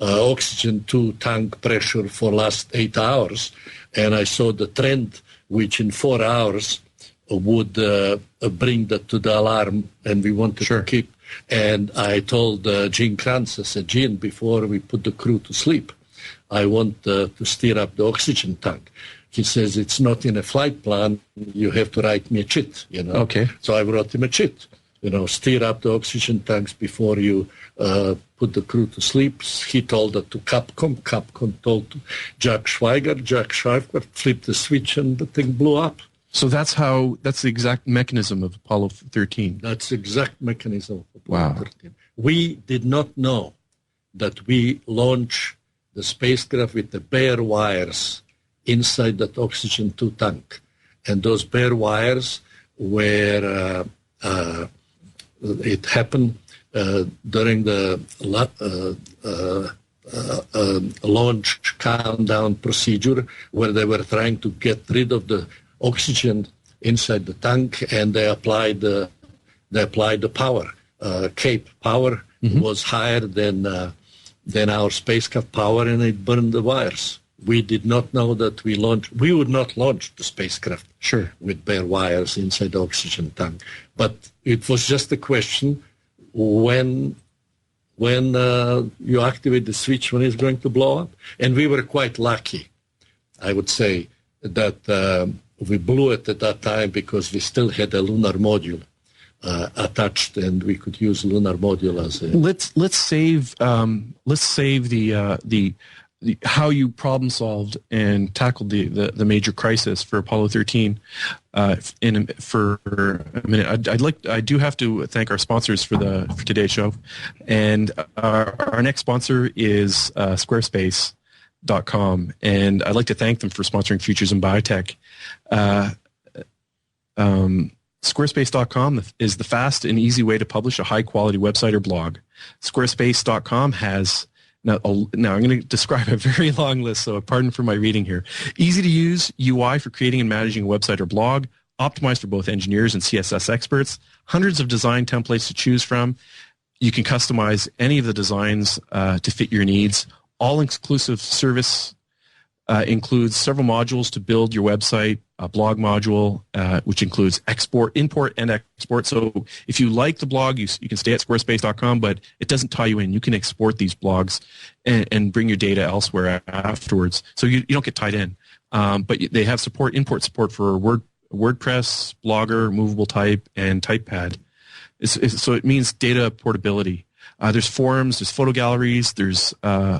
oxygen 2 tank pressure for last 8 hours, and I saw the trend, which in 4 hours would bring that to the alarm, and we wanted to keep. And I told Gene Kranz, I said, Gene, before we put the crew to sleep, I want to steer up the oxygen tank. He says, it's not in a flight plan. You have to write me a cheat, Okay. So I wrote him a cheat, steer up the oxygen tanks before you put the crew to sleep. He told that to Capcom. Capcom told to Jack Schweiger. Jack Schweiger flipped the switch and the thing blew up. So that's the exact mechanism of Apollo 13. That's the exact mechanism of Apollo 13. We did not know that we launched the spacecraft with the bare wires inside that oxygen 2 tank. And those bare wires were, it happened during the launch countdown procedure, where they were trying to get rid of the oxygen inside the tank, and they applied the power. Cape power was higher than our spacecraft power, and it burned the wires. We did not know that we would not launch the spacecraft with bare wires inside the oxygen tank. But it was just a question when you activate the switch, when it's going to blow up. And we were quite lucky, I would say, that we blew it at that time because we still had a lunar module attached, and we could use lunar module as a... Let's save the how you problem solved and tackled the major crisis for Apollo 13 for a minute. I do have to thank our sponsors for today's show, and our next sponsor is Squarespace.com, and I'd like to thank them for sponsoring Futures in Biotech. Squarespace.com is the fast and easy way to publish a high-quality website or blog. Squarespace.com has... Now I'm going to describe a very long list, so pardon for my reading here. Easy-to-use UI for creating and managing a website or blog, optimized for both engineers and CSS experts, hundreds of design templates to choose from. You can customize any of the designs to fit your needs, all-inclusive service includes several modules to build your website, a blog module, which includes import and export. So if you like the blog, you can stay at squarespace.com, but it doesn't tie you in. You can export these blogs and bring your data elsewhere afterwards. So you don't get tied in. But they have import support for WordPress, Blogger, Movable Type, and TypePad. So it means data portability. There's forums, there's photo galleries, there's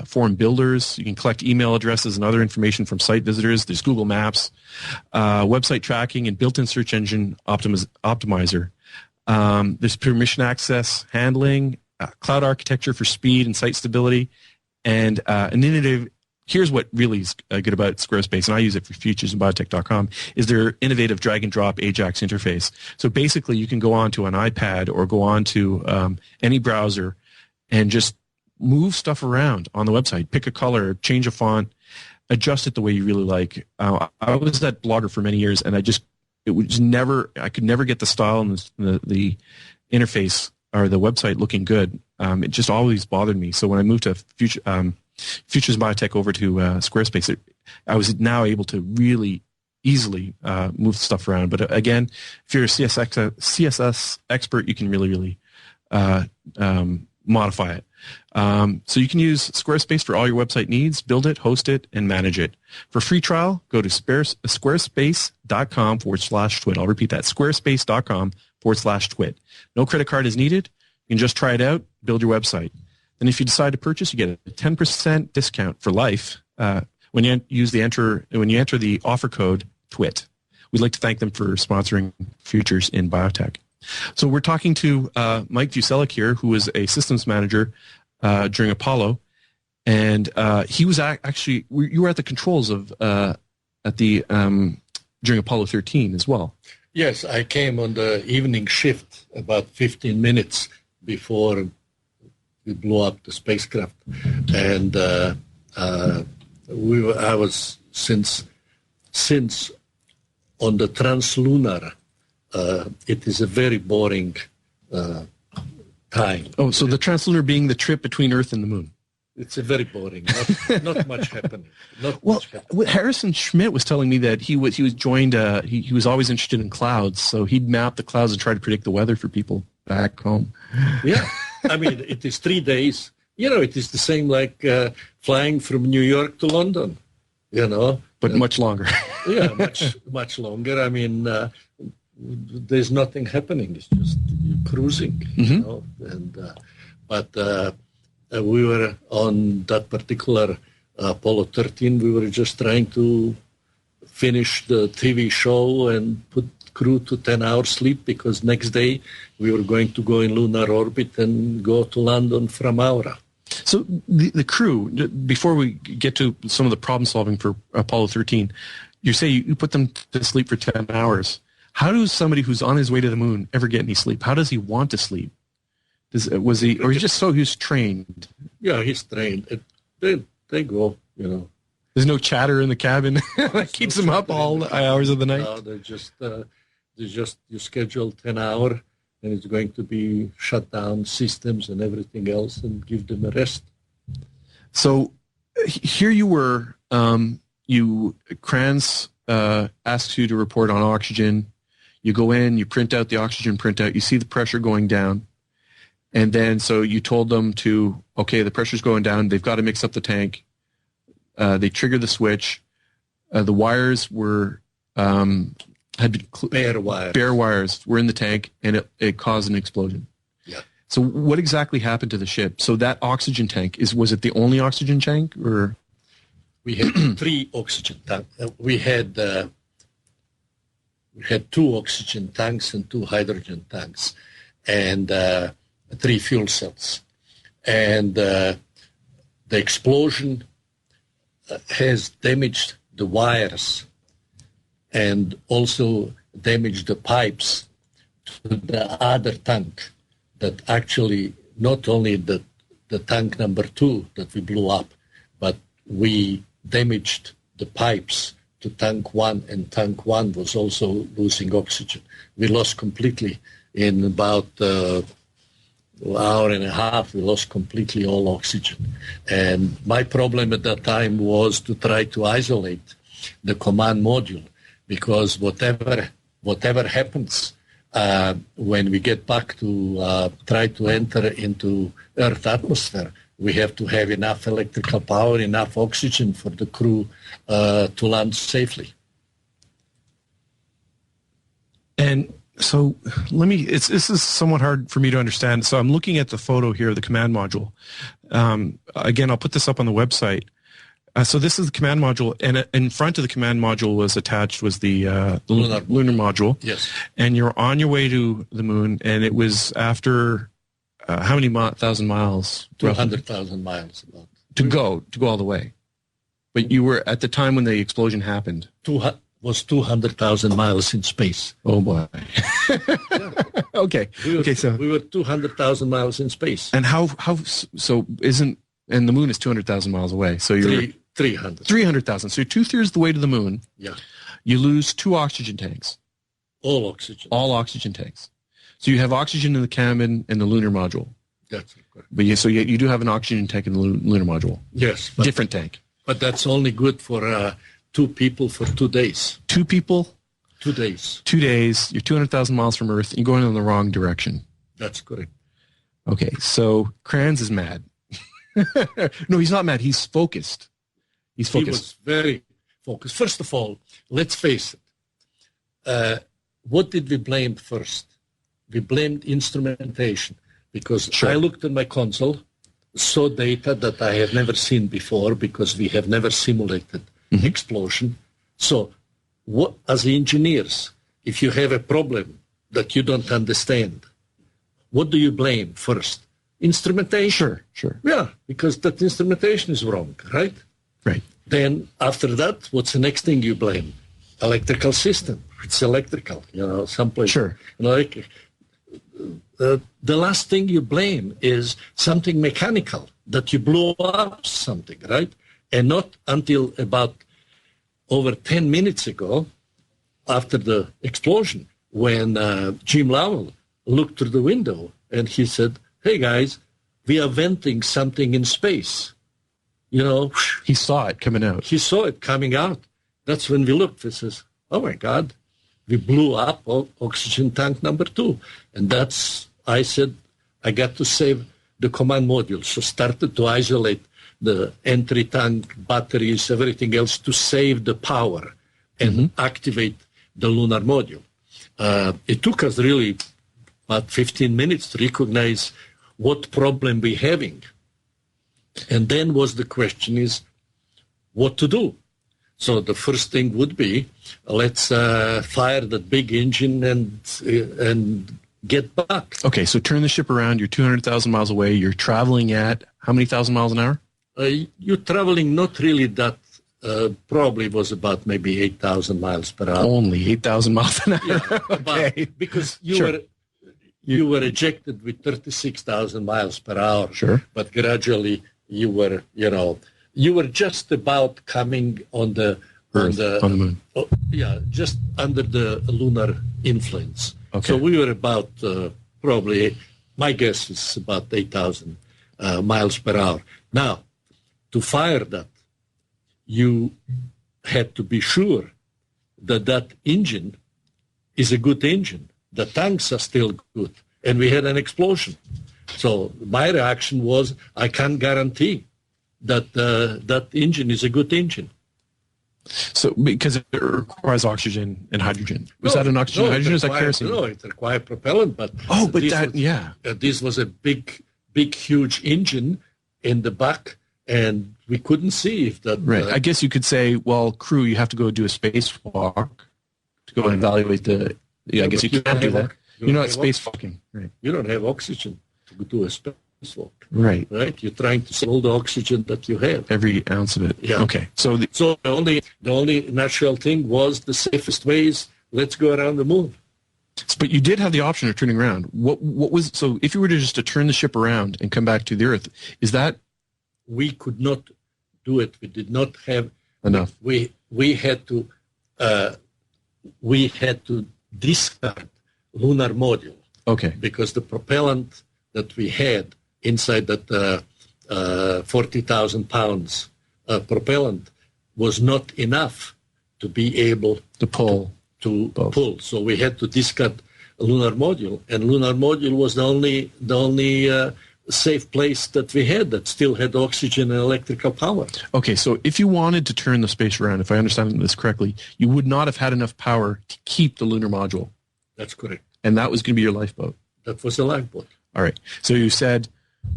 forum builders. You can collect email addresses and other information from site visitors. There's Google Maps, website tracking, and built-in search engine optimizer. There's permission access handling, cloud architecture for speed and site stability, and an innovative. Here's what really is good about Squarespace, and I use it for futuresandbiotech.com, is their innovative drag-and-drop AJAX interface. So basically, you can go onto an iPad or go onto any browser and just move stuff around on the website. Pick a color, change a font, adjust it the way you really like. I was at Blogger for many years, and I could never get the style and the interface or the website looking good. It just always bothered me. So when I moved to Futures Biotech over to Squarespace, I was now able to really easily move stuff around. But again, if you're a CSS expert, you can really modify it. So you can use Squarespace for all your website needs, build it, host it, and manage it. For free trial, go to squarespace.com/twit. I'll repeat that, squarespace.com/twit. No credit card is needed. You can just try it out, build your website. And if you decide to purchase, you get a 10% discount for life when you enter the offer code TWIT. We'd like to thank them for sponsoring Futures in Biotech. So we're talking to Mike Vucelic here, who is a systems manager during Apollo, and he was actually you were at the controls of during Apollo 13 as well. Yes, I came on the evening shift about 15 minutes before we blew up the spacecraft, and I was since on the translunar. It is a very boring time. Oh, so the translunar being the trip between Earth and the Moon. It's a very boring. Not much happening. Harrison Schmidt was telling me that he was joined. He was always interested in clouds, so he'd map the clouds and try to predict the weather for people back home. Yeah. I mean, it is 3 days. It is the same like flying from New York to London, But much longer. Yeah, much longer. I mean, there's nothing happening. It's just you're cruising, But we were on that particular Apollo 13. We were just trying to finish the TV show and put crew to 10 hours sleep, because next day we were going to go in lunar orbit and go to London from Aura. So the crew, before we get to some of the problem solving for Apollo 13, you say you put them to sleep for 10 hours. How does somebody who's on his way to the moon ever get any sleep? How does he want to sleep? He's trained? Yeah, he's trained. They go, There's no chatter in the cabin that keeps them up all the hours of the night? No, they're just you schedule 10 hours, and it's going to be shut down systems and everything else, and give them a rest. So here you were, Kranz asks you to report on oxygen. You go in, you print out the oxygen printout, you see the pressure going down. And then so you told them the pressure's going down, they've got to mix up the tank. They trigger the switch. The wires were had been bare wires were in the tank, and it caused an explosion. Yeah. So what exactly happened to the ship? So that oxygen tank was it the only oxygen tank, or we had 3 oxygen tanks? We had 2 oxygen tanks and 2 hydrogen tanks, and 3 fuel cells. And the explosion has damaged the wires and also damaged the pipes to the other tank, that actually not only the tank number 2 that we blew up, but we damaged the pipes to tank 1, and tank 1 was also losing oxygen. We lost completely in about hour and a half, we lost completely all oxygen. And my problem at that time was to try to isolate the command module, because whatever happens when we get back to try to enter into Earth atmosphere, we have to have enough electrical power, enough oxygen for the crew to land safely. And so this is somewhat hard for me to understand. So I'm looking at the photo here of the command module. Again, I'll put this up on the website. So this is the command module, and in front of the command module was the lunar module. Yes. And you're on your way to the moon, and it was after how many thousand miles? 200,000 miles. About. To go all the way. But you were, at the time when the explosion happened. Was 200,000 miles in space. Oh boy. Yeah. Okay. So we were 200,000 miles in space. And and the moon is 200,000 miles away. So you're 300,000. So you're 2/3 the way to the moon. Yeah. You lose 2 oxygen tanks. All oxygen tanks. So you have oxygen in the cabin and the lunar module. That's correct. But you do have an oxygen tank in the lunar module. Yes. Different tank. But that's only good for 2 people for 2 days. 2 people? 2 days. 2 days. You're 200,000 miles from Earth. You're going in the wrong direction. That's correct. Okay, so Kranz is mad. No, he's not mad. He's focused. He was very focused. First of all, let's face it. What did we blame first? We blamed instrumentation, because Sure. I looked at my console, saw data that I have never seen before, because we have never simulated explosion. So as engineers, if you have a problem that you don't understand, what do you blame first? Instrumentation. Sure. Yeah, because that instrumentation is wrong, right? Right. Then after that, what's the next thing you blame? Electrical system. It's electrical, someplace. Sure. The last thing you blame is something mechanical, that you blow up something, right? And not until about over 10 minutes ago, after the explosion, when Jim Lovell looked through the window and he said, "Hey guys, we are venting something in space." He saw it coming out. He saw it coming out. That's when we looked. He says, "Oh my God, we blew up oxygen tank number 2." And I said, I got to save the command module. So started to isolate the entry tank, batteries, everything else to save the power and activate the lunar module. It took us really about 15 minutes to recognize what problem we're having. And then the question is what to do. So the first thing would be, let's fire that big engine and get back. Okay, so turn the ship around. You're 200,000 miles away. You're traveling at how many thousand miles an hour? You're traveling not really that, probably was about maybe 8,000 miles per hour. Only 8,000 miles an hour? Yeah, Okay. Because Sure. you were ejected with 36,000 miles per hour. Sure. But gradually you were just about coming on the Earth, on the moon. Just under the lunar influence. Okay. So we were about probably, my guess is about 8,000 miles per hour. Now, to fire that, you had to be sure that engine is a good engine. The tanks are still good. And we had an explosion. So my reaction was, I can't guarantee that that engine is a good engine. So because it requires oxygen and hydrogen. Was that an oxygen and hydrogen or is that kerosene? No, it required propellant. But this was a big, huge engine in the back, and we couldn't see if that... Right. I guess you could say, well, crew, you have to go do a spacewalk to go and evaluate the... I guess you can't do that. You're not spacewalking. Right. You don't have oxygen to do a spacewalk. Right. Right? You're trying to sell all the oxygen that you have. Every ounce of it. Yeah. Okay. So the only natural thing was the safest way is let's go around the moon. But you did have the option of turning around. What was so if you were to turn the ship around and come back to the Earth, is that we could not do it. We did not have enough. We had to discard lunar module. Okay. Because the propellant that we had inside that 40,000 pounds propellant was not enough to be able to pull. To pull. So we had to discard a lunar module, and lunar module was the only safe place that we had that still had oxygen and electrical power. Okay, so if you wanted to turn the space around, if I understand this correctly, you would not have had enough power to keep the lunar module. That's correct. And that was going to be your lifeboat. That was the lifeboat. All right. So you said,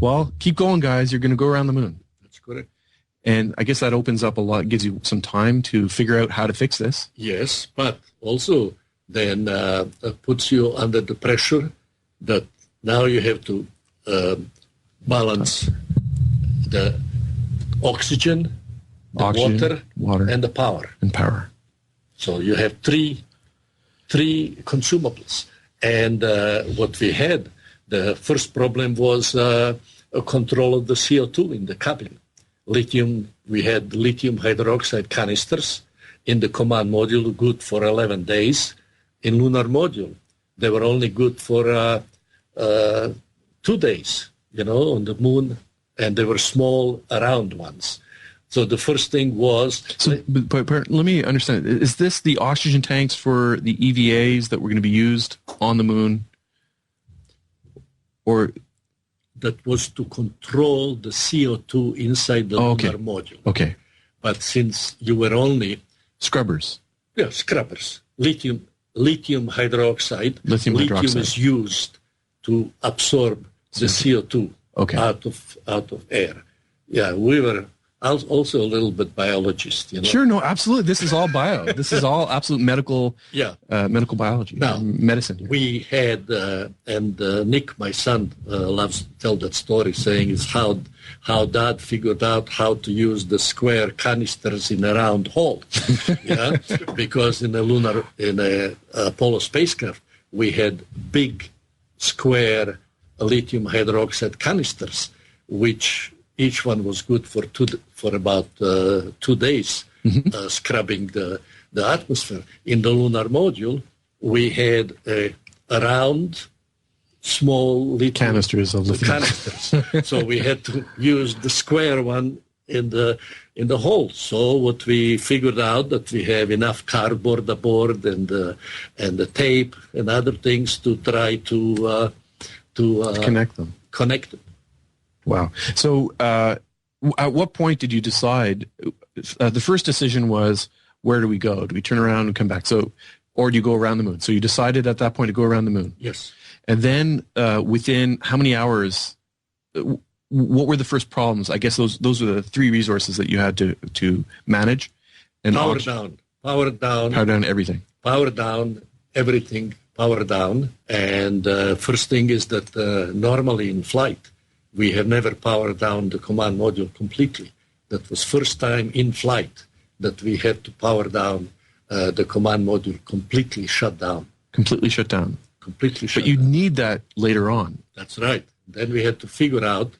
well, keep going, guys. You're going to go around the moon. That's correct. And I guess that opens up a lot, gives you some time to figure out how to fix this. Yes, but also then puts you under the pressure that now you have to balance the oxygen, water, and the power. And power. So you have three consumables. And what we had, the first problem was a control of the CO2 in the cabin. We had lithium hydroxide canisters in the command module, good for 11 days. In lunar module, they were only good for 2 days, on the moon, and they were small, round ones. So the first thing was... So, but let me understand. Is this the oxygen tanks for the EVAs that were going to be used on the moon? Or... That was to control the CO2 inside the lunar module. Okay. But since you were only... Scrubbers. Yeah, scrubbers. Lithium hydroxide. Lithium is used to absorb the CO2 out of air. Yeah, we were also a little bit biologist. Sure, no, absolutely. This is all bio. This is all absolute medical biology. Now, medicine. Here. We had, and Nick, my son, loves to tell that story, saying is how Dad figured out how to use the square canisters in a round hole. Because in a Apollo spacecraft, we had big square lithium hydroxide canisters, which each one was good for about 2 days, scrubbing the atmosphere. In the lunar module, we had a round, small lithium canisters of lithium. So we had to use the square one in the hole. So what we figured out that we have enough cardboard aboard and the tape and other things to try to connect them. Wow. So at what point did you decide, the first decision was, where do we go? Do we turn around and come back? Or do you go around the moon? So you decided at that point to go around the moon. Yes. And then within how many hours, what were the first problems? I guess those were the three resources that you had to manage. And power down everything. Power down everything. Power down. And first thing is that normally in flight, we have never powered down the command module completely. That was first time in flight that we had to power down the command module completely shut down. Completely shut down. But you need that later on. That's right. Then we had to figure out.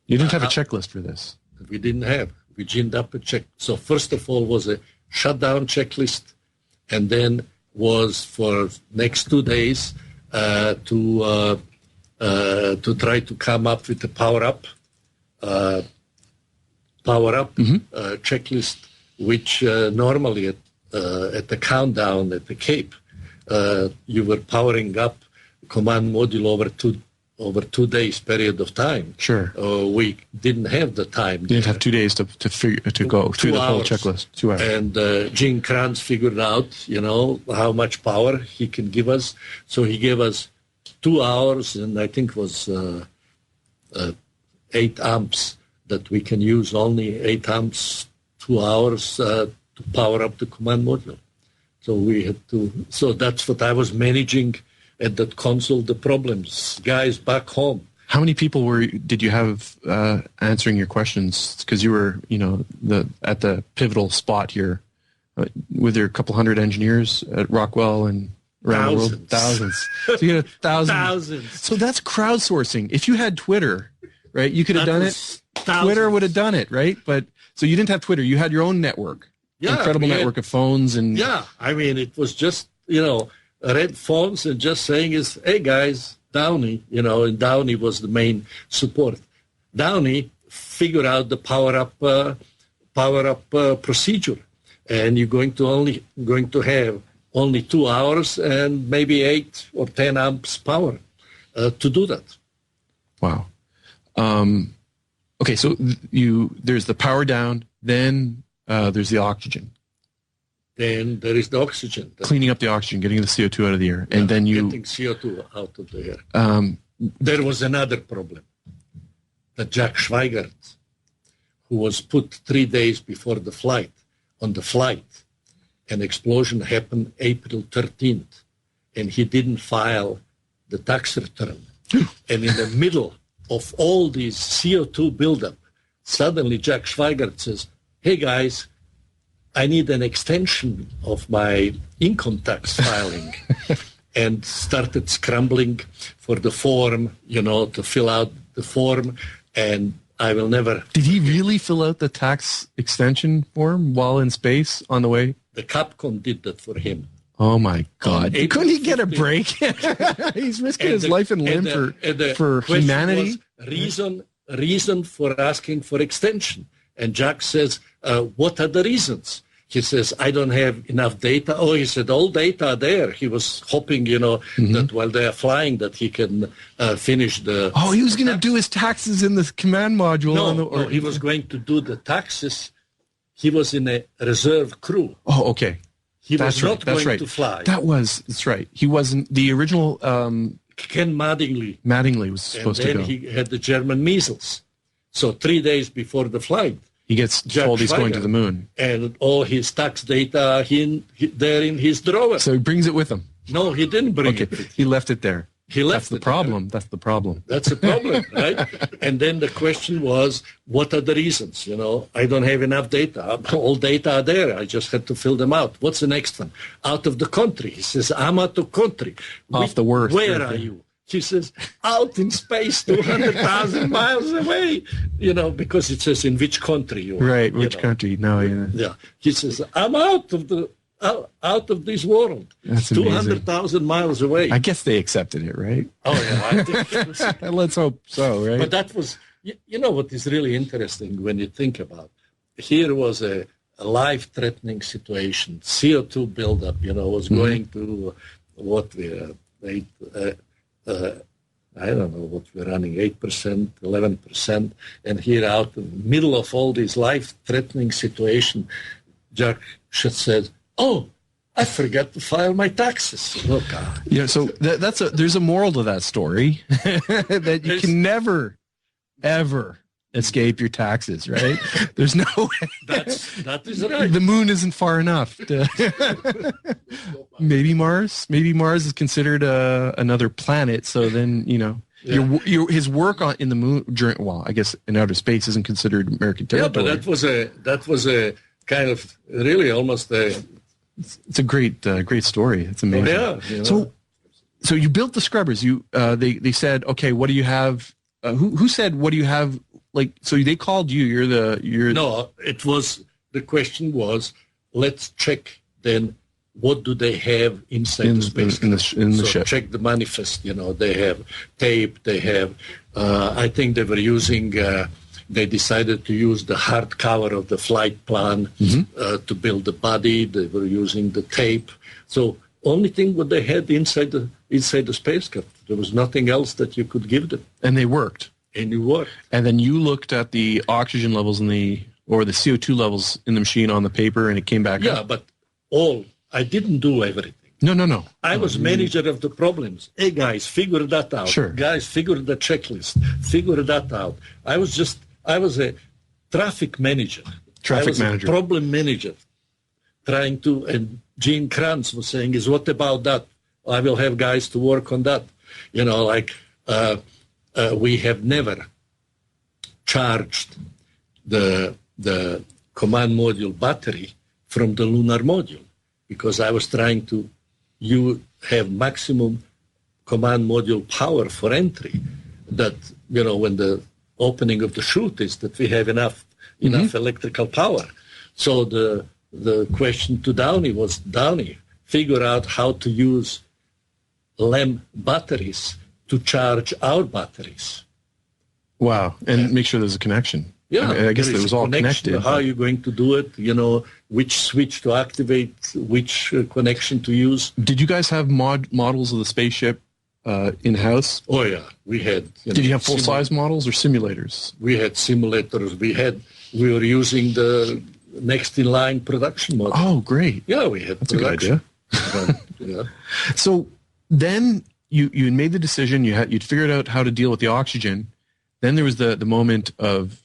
You didn't have a checklist for this. We didn't have. We ginned up a check. So first of all was a shutdown checklist, and then was for next 2 days to try to come up with a power up checklist, which normally at the countdown at the Cape, you were powering up command module over 2 days period of time. Sure. We didn't have the time. Didn't have 2 days to go through the whole checklist. 2 hours. And Gene Kranz figured out, how much power he can give us. So he gave us 2 hours, and I think was 8 amps that we can use, only 8 amps, 2 hours to power up the command module. So we had to. So that's what I was managing at that console. The problems, guys back home. How many people did you have answering your questions? Because you were, at the pivotal spot here. Were there a couple hundred engineers at Rockwell and around the world? Thousands. So you had thousands. So that's crowdsourcing. If you had Twitter, right, you could have done it. Thousands. Twitter would have done it, right? But so you didn't have Twitter. You had your own network. Yeah, incredible network of phones and. Yeah, I mean, it was just red phones and just saying hey guys, Downey, and Downey was the main support. Downey figured out the power-up procedure, and you're going to have only 2 hours and maybe 8 or 10 amps power to do that. Wow. Okay, so there's the power down, then there's the oxygen. Then there is the oxygen. Cleaning up the oxygen, getting the CO2 out of the air, and then getting CO2 out of the air. There was another problem. That Jack Schweigert, who was put 3 days before the flight, on the flight, an explosion happened April 13th, and he didn't file the tax return. And in the middle of all these CO2 buildup, suddenly Jack Schweigert says, hey guys, I need an extension of my income tax filing. And started scrambling for the form, to fill out the form. And I will never... Did he really fill out the tax extension form while in space on the way? The Capcom did that for him. Oh, my God. Couldn't he get a break? He's risking his life and limb for humanity. Reason for asking for extension. And Jack says, what are the reasons? He says, I don't have enough data. Oh, he said, all data are there. He was hoping, that while they are flying, that he can finish the... Oh, he was going to do his taxes in the command module. No, he was going to do the taxes. He was in a reserve crew. Oh, okay. He was not going to fly. That's right. He wasn't, the original... Ken Mattingly. Mattingly was supposed to go. And then he had the German measles. So 3 days before the flight, he gets told he's going to the moon. And all his tax data are there in his drawer. So he brings it with him. No, he didn't bring it with him. He left it there. That's the problem, right? That's the problem, right? And then the question was, what are the reasons? I don't have enough data. All data are there. I just had to fill them out. What's the next one? Out of the country. He says, I'm out of country. Off the worst. Where are you? He says, out in space, 200,000 miles away, because it says in which country you are. Right, which country? No, Yeah. He says, I'm out of this world. That's 200,000 miles away. I guess they accepted it, right? Oh, yeah. I think Let's hope so, right? But that was, what is really interesting when you think about it. Here was a life-threatening situation. CO2 buildup, was going to what I don't know what we're running, 8%, 11%. And here out in the middle of all this life-threatening situation, Jack said, oh, I forgot to file my taxes. Oh, God. Yeah, so there's a moral to that story that you can never, ever escape your taxes, right? There's no way. That is right. The moon isn't far enough. Maybe Mars. Maybe Mars is considered another planet. So then, his work in the moon I guess in outer space isn't considered American territory. Yeah, but that was a kind of really almost a. It's a great story. It's amazing. Yeah. So you built the scrubbers. They said, okay, what do you have? Who said, what do you have? Like, so they called you. No, it was, the question was, let's check then what do they have inside the spacecraft. In the ship. Check the manifest, they have tape, they have, I think they were using, they decided to use the hard cover of the flight plan to build the body. They were using the tape. So only thing what they had inside the spacecraft. There was nothing else that you could give them. And they worked. And it worked. And then you looked at the oxygen levels or the CO2 levels in the machine on the paper, and it came back up. Yeah, but I didn't do everything. No. I was manager of the problems. Hey, guys, figure that out. Sure. Guys, figure the checklist. Figure that out. I was a traffic manager. A problem manager. And Gene Kranz was saying, what about that? I will have guys to work on that. We have never charged the command module battery from the lunar module, because I was trying to have maximum command module power for entry, that when the opening of the chute is that we have enough electrical power. So the question to Downey was, Downey, figure out how to use LEM batteries to charge our batteries. Wow. And make sure there's a connection. Yeah, I guess there it is was a all connection. connected. How are you going to do it? Which switch to activate, which connection to use. Did you guys have models of the spaceship in-house? Oh, yeah, we had. Did you have full-size models or simulators? We had simulators. We were using the next-in-line production model. Oh, great. Yeah, we had That's production. a good idea. Yeah. So then you made the decision, you'd figured out how to deal with the oxygen. Then there was the moment of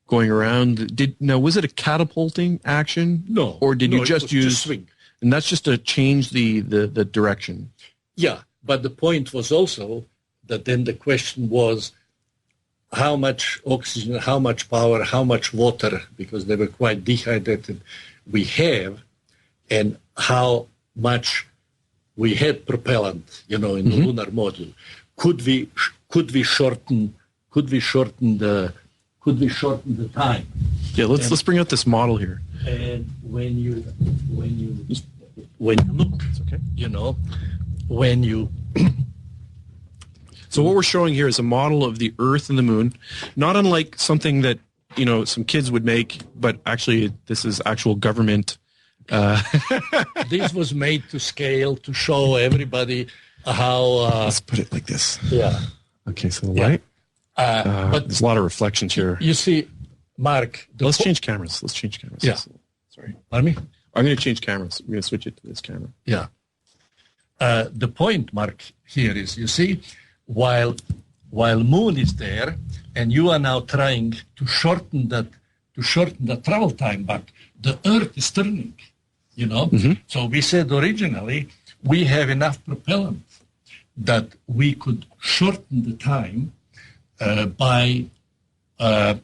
going around. Was it a catapulting action? No. Or did you just use just swing? And that's just to change the direction. Yeah, but the point was also that then the question was how much oxygen, how much power, how much water, because they were quite dehydrated, we have, and how much we had propellant, in the lunar module. Could we shorten the time? Yeah, let's bring out this model here. And when you look, It's okay. when you So what we're showing here is a model of the Earth and the Moon, not unlike something that some kids would make, but actually this is actual government. this was made to scale to show everybody how. Let's put it like this. Yeah. Okay, so the light. But There's a lot of reflections here. you see, Mark. Let's change cameras. Yeah. Sorry. Pardon me? I'm going to change cameras. We're going to switch it to this camera. Yeah. The point, Mark, here is, you see, while Moon is there, and you are now trying to shorten the travel time, but the Earth is turning, So we said originally we have enough propellant that we could shorten the time by a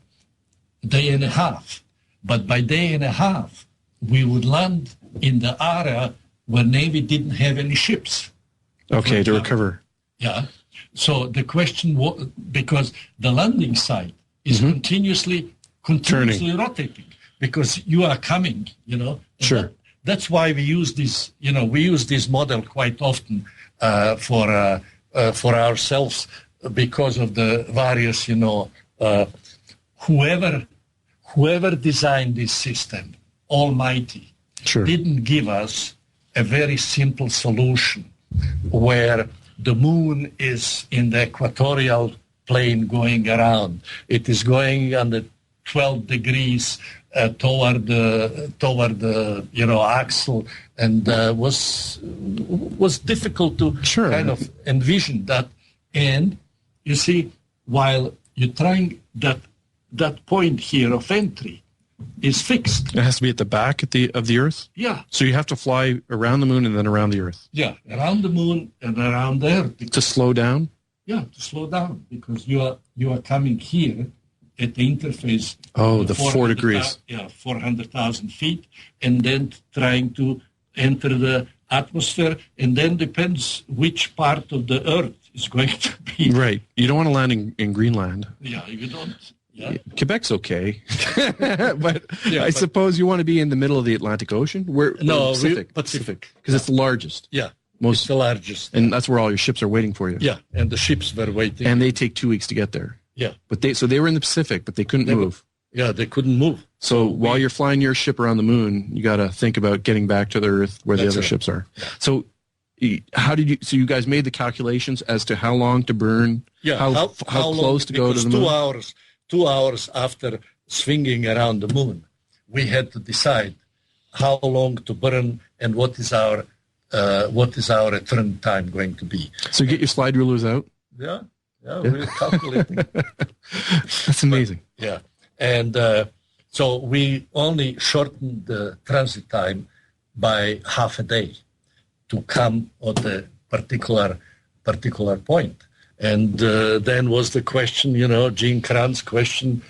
day and a half. But by day and a half, we would land in the area where Navy didn't have any ships. Okay, to recover. Yeah. So the question was, because the landing site is continuously rotating, because you are coming, Sure. That's why we use this, we use this model quite often for ourselves, because of the various, whoever designed this system, Almighty, Sure. didn't give us a very simple solution where the Moon is in the equatorial plane going around. It is going on the 12 degrees toward the axle, and was difficult to kind of envision that. And you see, while you're trying that point here of entry is fixed. It has to be at the back of the Earth? Yeah. So you have to fly around the Moon and then around the Earth? Yeah, around the Moon and around the Earth. To slow down? Yeah, to slow down, because you are coming here at the interface. Oh, the 4 degrees. 400,000 feet, and then trying to enter the atmosphere, and then depends which part of the Earth is going to be. Right. You don't want to land in Greenland. Yeah, you don't. Yeah. Quebec's okay, but I suppose you want to be in the middle of the Atlantic Ocean. Pacific, because it's the largest. Yeah, it's the largest, and that's where all your ships are waiting for you. Yeah, and the ships were waiting, and they take 2 weeks to get there. Yeah, but they were in the Pacific, but they couldn't move. Yeah, they couldn't move. So while you're flying your ship around the Moon, you got to think about getting back to the Earth where the other ships are. Yeah. So how did you? So you guys made the calculations as to how long to burn? Yeah, how close to go to the Moon? 2 hours after swinging around the Moon, we had to decide how long to burn and what is our return time going to be. So you get your slide rulers out? Yeah, we're calculating. That's amazing. And so we only shortened the transit time by half a day to come at the particular point. And then was the question, Gene Kranz's question,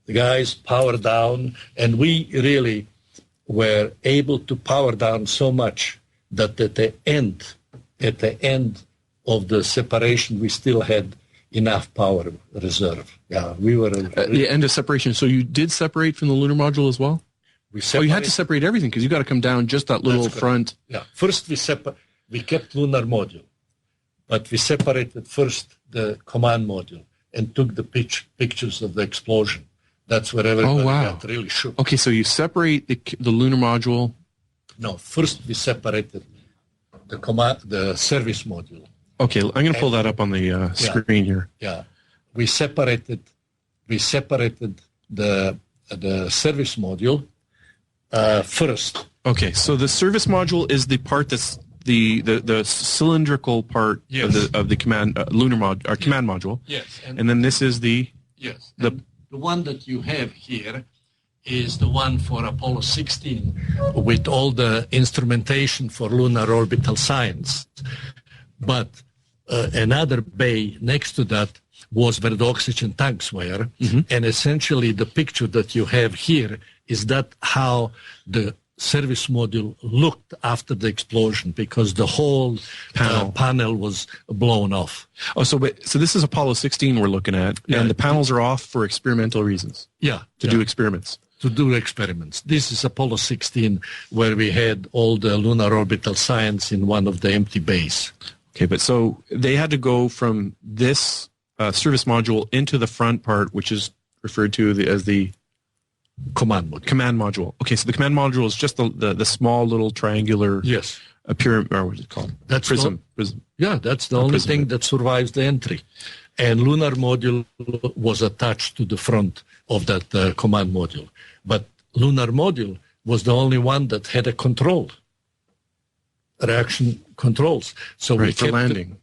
the guys power down, and we really were able to power down so much that at the end of the separation, we still had enough power reserve. Yeah, we were at the end of separation. So you did separate from the lunar module as well? You had to separate everything because you got to come down just that little front. Yeah, first we kept lunar module. but we separated first the command module and took the pictures of the explosion. That's where everybody got really shook. Okay, so you separate the lunar module. No, first we separated the service module. Okay, I'm going to pull that up on the screen here. Yeah, we separated the service module first. Okay, so the service module is the part that's the cylindrical part of the command lunar mod or command module. Yes, and then this is the the one that you have here is the one for Apollo 16 with all the instrumentation for lunar orbital science. But another bay next to that was where the oxygen tanks were. Mm-hmm. And essentially the picture that you have here is that how the service module looked after the explosion, because the whole panel was blown off. Oh, so this is Apollo 16 we're looking at, and the panels are off for experimental reasons. To do experiments. To do experiments. This is Apollo 16, where we had all the lunar orbital science in one of the empty bays. Okay, but so they had to go from this service module into the front part, which is referred to as the command module. Okay, so the command module is just the small little triangular pyramid, or what is it called? That's prism. Yeah, that's the only thing that survives the entry. And lunar module was attached to the front of that command module. But lunar module was the only one that had a reaction controls. So we for landing.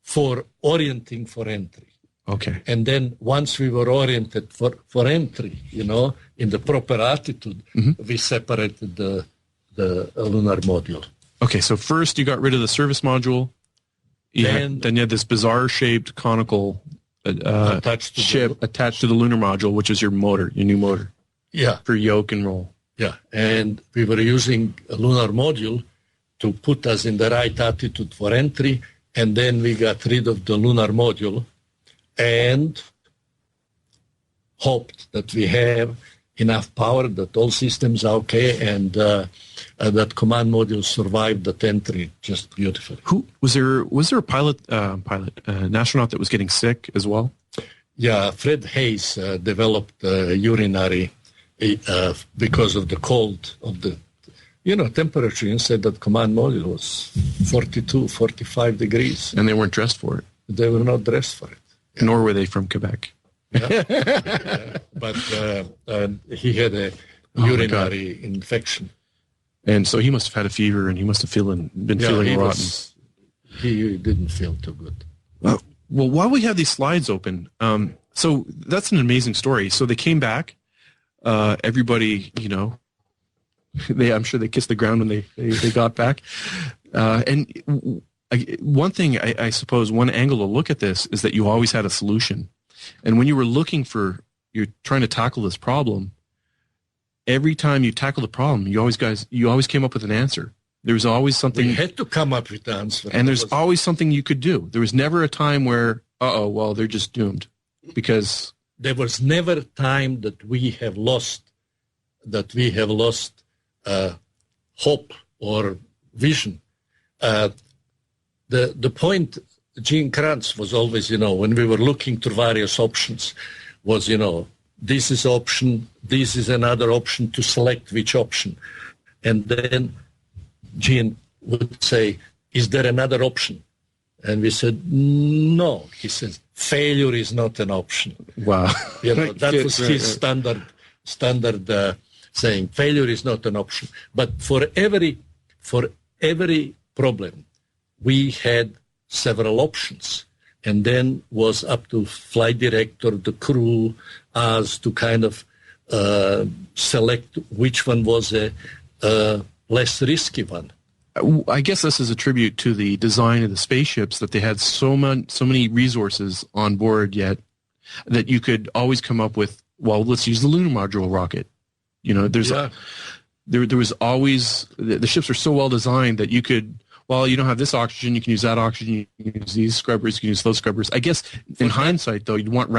For orienting for entry. Okay. And then once we were oriented for entry, in the proper attitude, we separated the lunar module. Okay, so first you got rid of the service module. Then you had this bizarre shaped conical ship attached to the lunar module, which is your new motor. Yeah. For yoke and roll. Yeah. And we were using a lunar module to put us in the right attitude for entry. And then we got rid of the lunar module and hoped that we have enough power, that all systems are okay, and that command module survived that entry just beautifully. Who was there a an astronaut that was getting sick as well? Yeah, Fred Hayes developed urinary because of the cold of the temperature inside that command module was 42, 45 degrees. And they weren't dressed for it. They were not dressed for it. Yeah. Nor were they from Quebec. Yeah. But he had a urinary infection. And so he must have had a fever, and he must have been feeling rotten. He didn't feel too good. Well, while we have these slides open, so that's an amazing story. So they came back. Everybody, I'm sure they kissed the ground when they got back. And one thing, I suppose, one angle to look at this is that you always had a solution. And when you were you're trying to tackle this problem, every time you tackle the problem, you always came up with an answer. There was always something. We had to come up with the answer. And there's always something you could do. There was never a time where, they're just doomed. Because there was never a time that we have lost hope or vision. The point, Gene Kranz was always, when we were looking to various options, was, this is option, this is another option, to select which option. And then Gene would say, is there another option? And we said, no. He says, failure is not an option. Wow. That was his standard saying, failure is not an option. But for every problem, we had several options. And then was up to flight director, the crew, us to kind of select which one was a less risky one. I guess this is a tribute to the design of the spaceships, that they had so many resources on board yet that you could always come up with, well, let's use the lunar module rocket. There was always, the ships are so well designed that you could, well, you don't have this oxygen, you can use that oxygen, you can use these scrubbers, you can use those scrubbers. I guess in hindsight, though, you'd want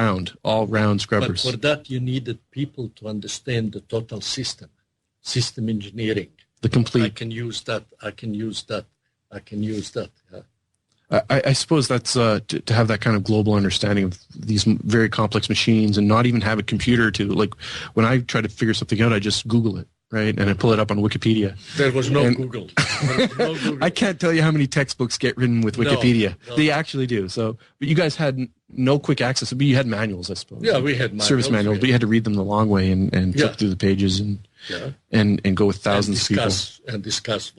all round scrubbers. But for that, you needed people to understand the total system engineering. The complete. I can use that. Yeah. I suppose that's to have that kind of global understanding of these very complex machines and not even have a computer to, like, when I try to figure something out, I just Google it, right? And I pull it up on Wikipedia. There was no Google. There was no Google. I can't tell you how many textbooks get written with Wikipedia. No. They actually do. So, but you guys had no quick access. But you had manuals, I suppose. Yeah, we had manuals. Service manuals, but you had to read them the long way and flip through the pages and go with thousands of people. And discuss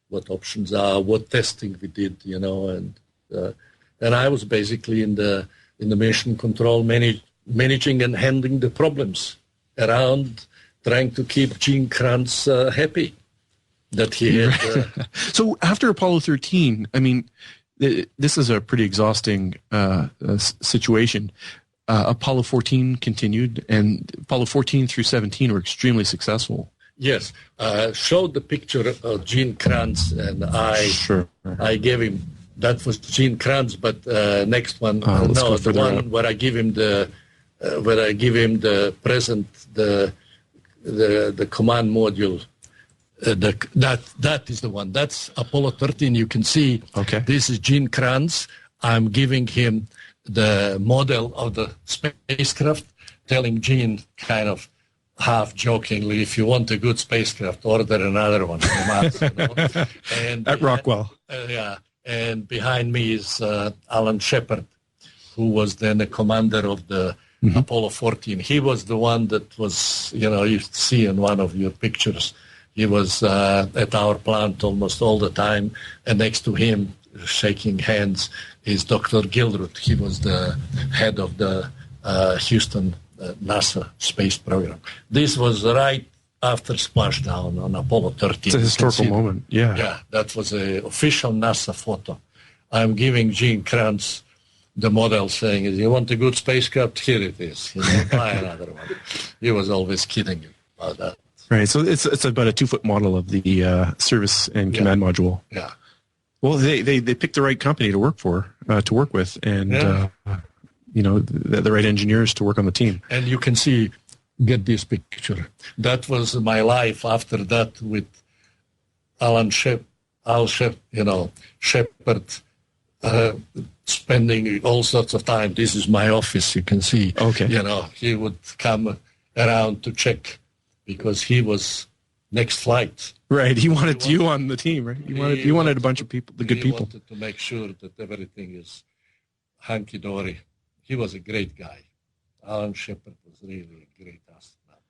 what options are, what testing we did, and I was basically in the mission control, managing and handling the problems around, trying to keep Gene Kranz happy that he had. So after Apollo 13, I mean, this is a pretty exhausting situation. Apollo 14 continued, and Apollo 14 through 17 were extremely successful. Yes, showed the picture of Gene Kranz, and I gave him, that was Gene Kranz, but next one, the one where I give him the present, the command module. That is the one. That's Apollo 13. You can see. Okay. This is Gene Kranz. I'm giving him the model of the spacecraft, telling Gene kind of half jokingly, if you want a good spacecraft, order another one from us. And at Rockwell. And behind me is Alan Shepard, who was then the commander of the Apollo 14. He was the one that was, you see in one of your pictures. He was at our plant almost all the time, and next to him, shaking hands, is Dr. Gilruth. He was the head of the Houston NASA space program. This was right after splashdown on Apollo 13. It's a historical moment. Yeah. Yeah, that was an official NASA photo. I'm giving Gene Kranz the model, saying, you want a good spacecraft? Here it is. Buy another one. He was always kidding you about that. Right. So it's about a 2-foot model of the service and command module. Yeah. Well, they picked the right company to work with, and the right engineers to work on the team. And you can see, get this picture. That was my life after that with Alan Shepard, spending all sorts of time. This is my office, you can see. Okay. He would come around to check because he was next flight. Right. He wanted you on the team, right? He wanted a bunch of people, the good people. He wanted to make sure that everything is hunky-dory. He was a great guy. Alan Shepard was really a great astronaut.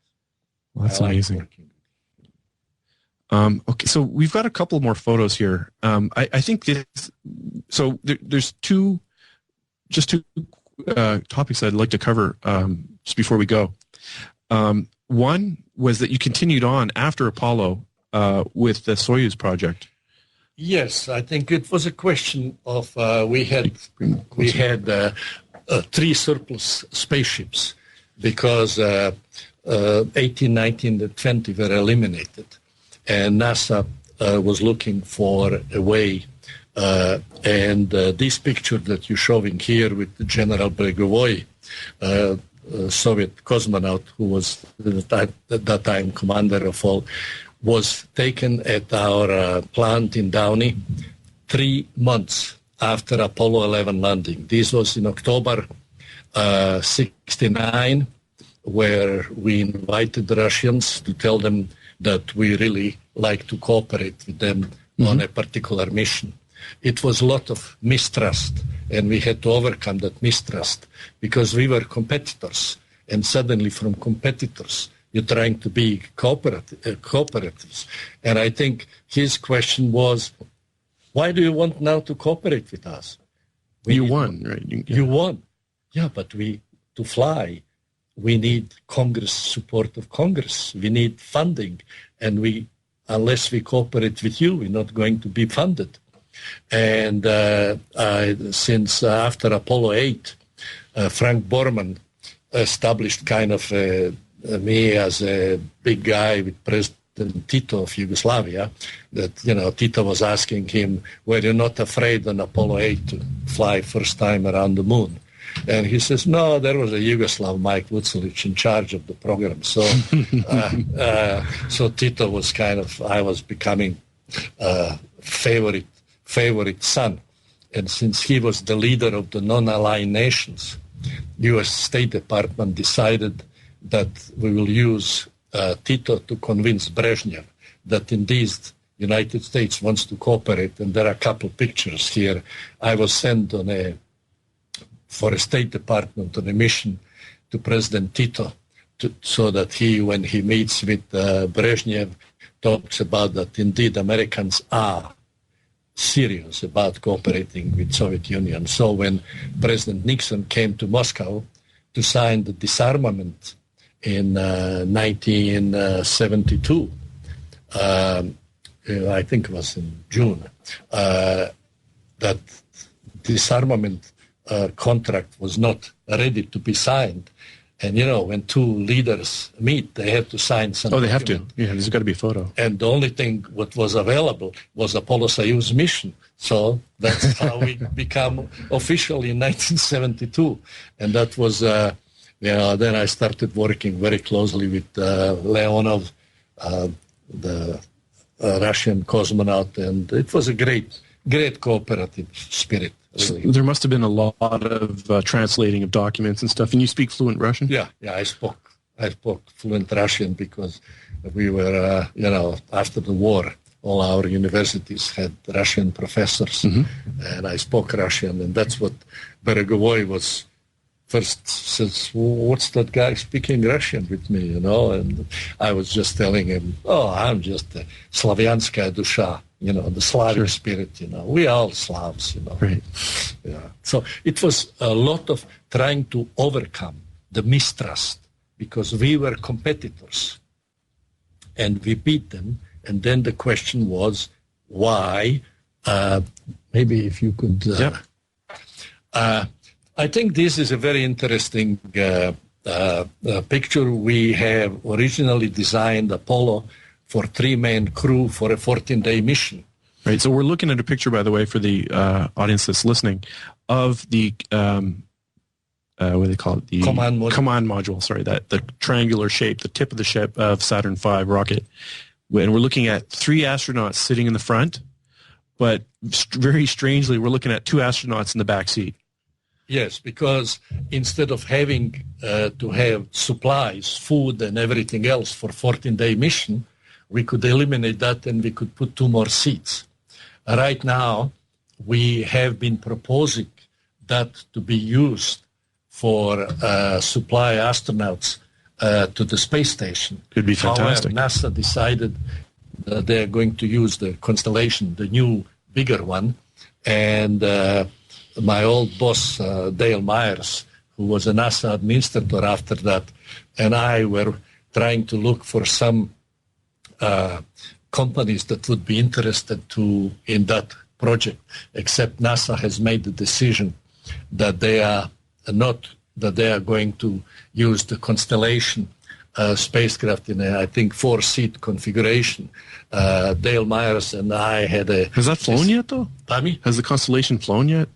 Well, that's amazing. Okay, so we've got a couple more photos here. I think there's two topics I'd like to cover just before we go. One was that you continued on after Apollo with the Soyuz project. Yes, I think it was a question of we had 3 surplus spaceships because 18, 19, and 20 were eliminated. And NASA was looking for a way. And this picture that you're showing here with General Bregovoi, Soviet cosmonaut who was at that time commander of all, was taken at our plant in Downey 3 months after Apollo 11 landing. This was in October 69, where we invited the Russians to tell them that we really like to cooperate with them on a particular mission. It was a lot of mistrust, and we had to overcome that mistrust because we were competitors, and suddenly from competitors, you're trying to be cooperatives. And I think his question was, why do you want now to cooperate with us? You won, right? You won. Yeah, but to fly, we need Congress, support of Congress. We need funding. And unless we cooperate with you, we're not going to be funded. And since after Apollo 8, Frank Borman established kind of me as a big guy with President Tito of Yugoslavia, that, Tito was asking him, were you not afraid on Apollo 8 to fly first time around the moon? And he says, no, there was a Yugoslav, Mike Vucelic, in charge of the program. So so Tito was I was becoming favorite son. And since he was the leader of the non-aligned nations, U.S. State Department decided that we will use Tito to convince Brezhnev that indeed United States wants to cooperate. And there are a couple pictures here. I was sent for a State Department on a mission to President Tito so that he, when he meets with Brezhnev, talks about that indeed Americans are serious about cooperating with Soviet Union. So when President Nixon came to Moscow to sign the disarmament in 1972, I think it was in June, that disarmament contract was not ready to be signed. And, when two leaders meet, they have to sign something. Oh, they have to. Yeah, there's got to be a photo. And the only thing what was available was Apollo-Soyuz mission. So that's how we become official in 1972. And that was, then I started working very closely with Leonov, the Russian cosmonaut, and it was a great cooperative spirit. Really. So there must have been a lot of translating of documents and stuff. And you speak fluent Russian? Yeah, I spoke fluent Russian because we were, after the war, all our universities had Russian professors, and I spoke Russian, and that's what Beregovoi was first says, what's that guy speaking Russian with me, And I was just telling him, I'm just a Slavianskaya dusha, the Slavic spirit, We are all Slavs, Right. Yeah. So it was a lot of trying to overcome the mistrust because we were competitors and we beat them. And then the question was, why? Maybe if you could... I think this is a very interesting picture. We have originally designed Apollo for 3-man crew for a 14-day mission. Right. So we're looking at a picture, by the way, for the audience that's listening, of the what do they call it? The command module. Sorry, that the triangular shape, the tip of the ship of Saturn V rocket. And we're looking at 3 astronauts sitting in the front, but very strangely, we're looking at 2 astronauts in the back seat. Yes, because instead of having to have supplies, food, and everything else for 14-day mission, we could eliminate that and we could put 2 more seats. Right now, we have been proposing that to be used for supply astronauts to the space station. Could be fantastic. However, NASA decided that they're going to use the Constellation, the new, bigger one, and my old boss, Dale Myers, who was a NASA administrator after that, and I were trying to look for some companies that would be interested in that project, except NASA has made the decision that they are going to use the Constellation spacecraft in a, I think, 4-seat configuration. Dale Myers and I had a... Has that flown yet, though? Pardon? Has the Constellation flown yet?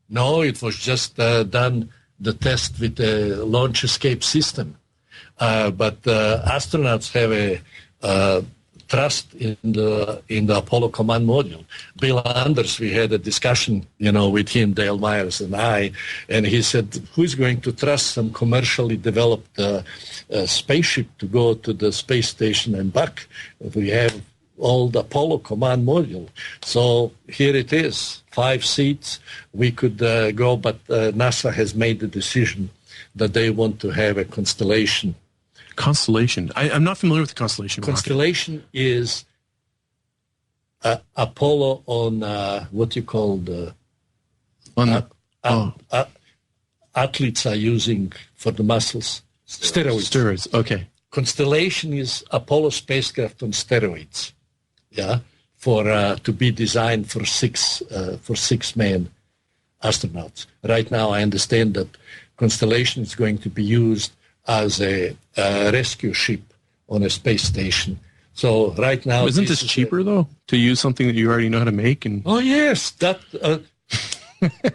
No, it was just done the test with the launch escape system. But astronauts have a trust in the Apollo command module. Bill Anders, we had a discussion, with him, Dale Myers and I, and he said, who's going to trust some commercially developed spaceship to go to the space station and back? We have all the Apollo command module. So here it is, 5 seats. We could go, but NASA has made the decision that they want to have a Constellation. Constellation. I'm not familiar with the Constellation. Constellation is Apollo on what you call the athletes are using for the muscles. Steroids. Steroids. Okay. Constellation is Apollo spacecraft on steroids. Yeah, for to be designed for 6-man astronauts. Right now, I understand that Constellation is going to be used as a rescue ship on a space station. So right now... Isn't this cheaper, though, to use something that you already know how to make? And oh, yes. That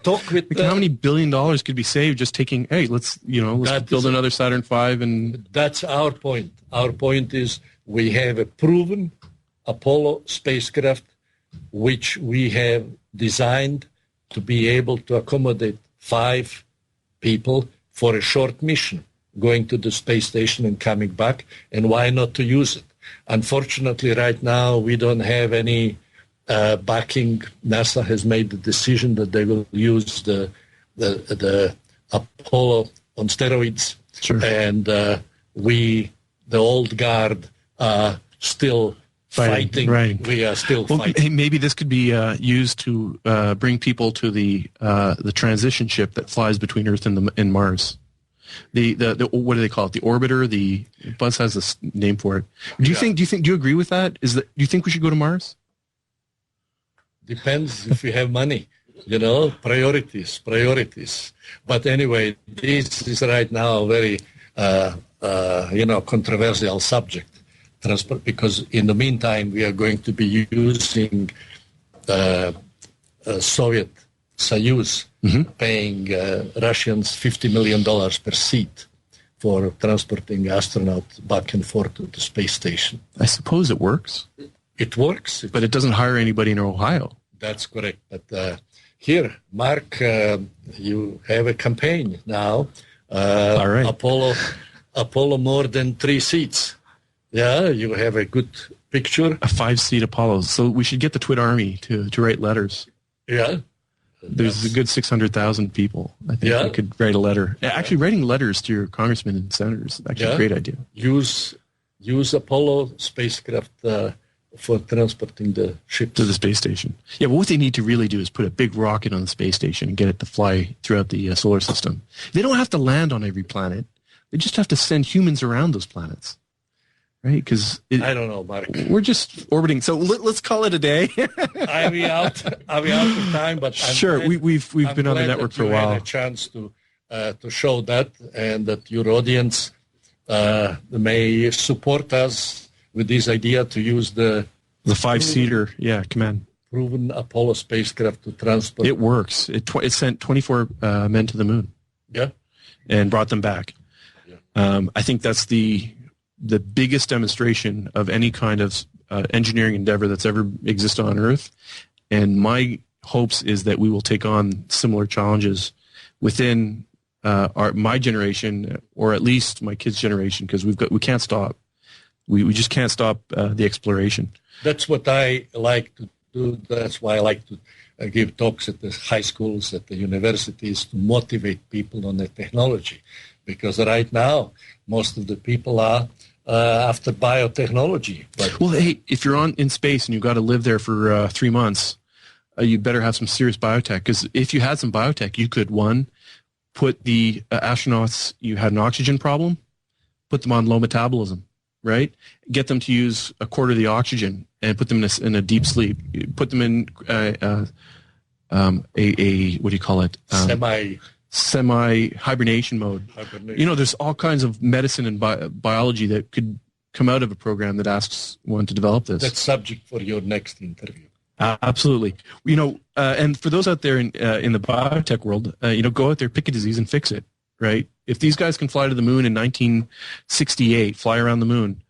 talk with... how many $1 billion could be saved just taking, hey, let's build another Saturn V and... That's our point. Our point is we have a proven Apollo spacecraft which we have designed to be able to accommodate 5 people for a short mission, going to the space station and coming back, and why not to use it? Unfortunately, right now, we don't have any backing. NASA has made the decision that they will use the Apollo on steroids, Sure. and we, the old guard, are still fighting. Right. We are still Well, fighting. hey, maybe this could be used to bring people to the transition ship that flies between Earth and Mars. The what do they call it? The orbiter. The Buzz has this name for it. Do you agree with that? Do you think we should go to Mars? Depends if we have money. Priorities. But anyway, this is right now a very controversial subject. Transport, because in the meantime we are going to be using Soviet Soyuz paying Russians $50 million per seat for transporting astronauts back and forth to the space station. I suppose it works. It works. But it doesn't hire anybody in Ohio. That's correct. But here, Mark, you have a campaign now. All right. Apollo more than 3 seats. Yeah, you have a good picture. A 5-seat Apollo. So we should get the Twit Army to write letters. Yeah. There's a good 600,000 people. I think we could write a letter. Actually, writing letters to your congressmen and senators is actually a great idea. Use Apollo spacecraft for transporting the ship to the space station. Yeah, but what they need to really do is put a big rocket on the space station and get it to fly throughout the solar system. They don't have to land on every planet. They just have to send humans around those planets. Right? Because I don't know, Mark. We're just orbiting. So let's call it a day. Are we out of time? But sure, we've been on the network for a while. Had a chance to show that, and that your audience may support us with this idea to use the 5-seater. Yeah, command. Proven Apollo spacecraft to transport. It works. It sent 24 men to the moon. Yeah, and brought them back. Yeah. I think that's the biggest demonstration of any kind of engineering endeavor that's ever existed on Earth. And my hopes is that we will take on similar challenges within my generation, or at least my kids' generation, because we can't stop. We just can't stop the exploration. That's what I like to do. That's why I like to give talks at the high schools, at the universities, to motivate people on the technology. Because right now, most of the people are after biotechnology. But well, hey, if you're in space and you've got to live there for 3 months, you better have some serious biotech. Because if you had some biotech, you could, one, put the astronauts, you had an oxygen problem, put them on low metabolism, right? Get them to use a quarter of the oxygen and put them in a deep sleep. Put them in a what do you call it? Semi-hibernation mode. There's all kinds of medicine and biology that could come out of a program that asks one to develop this. That's subject for your next interview. Absolutely. And for those out there in the biotech world, go out there, pick a disease and fix it, right? If these guys can fly to the moon in 1968, fly around the moon,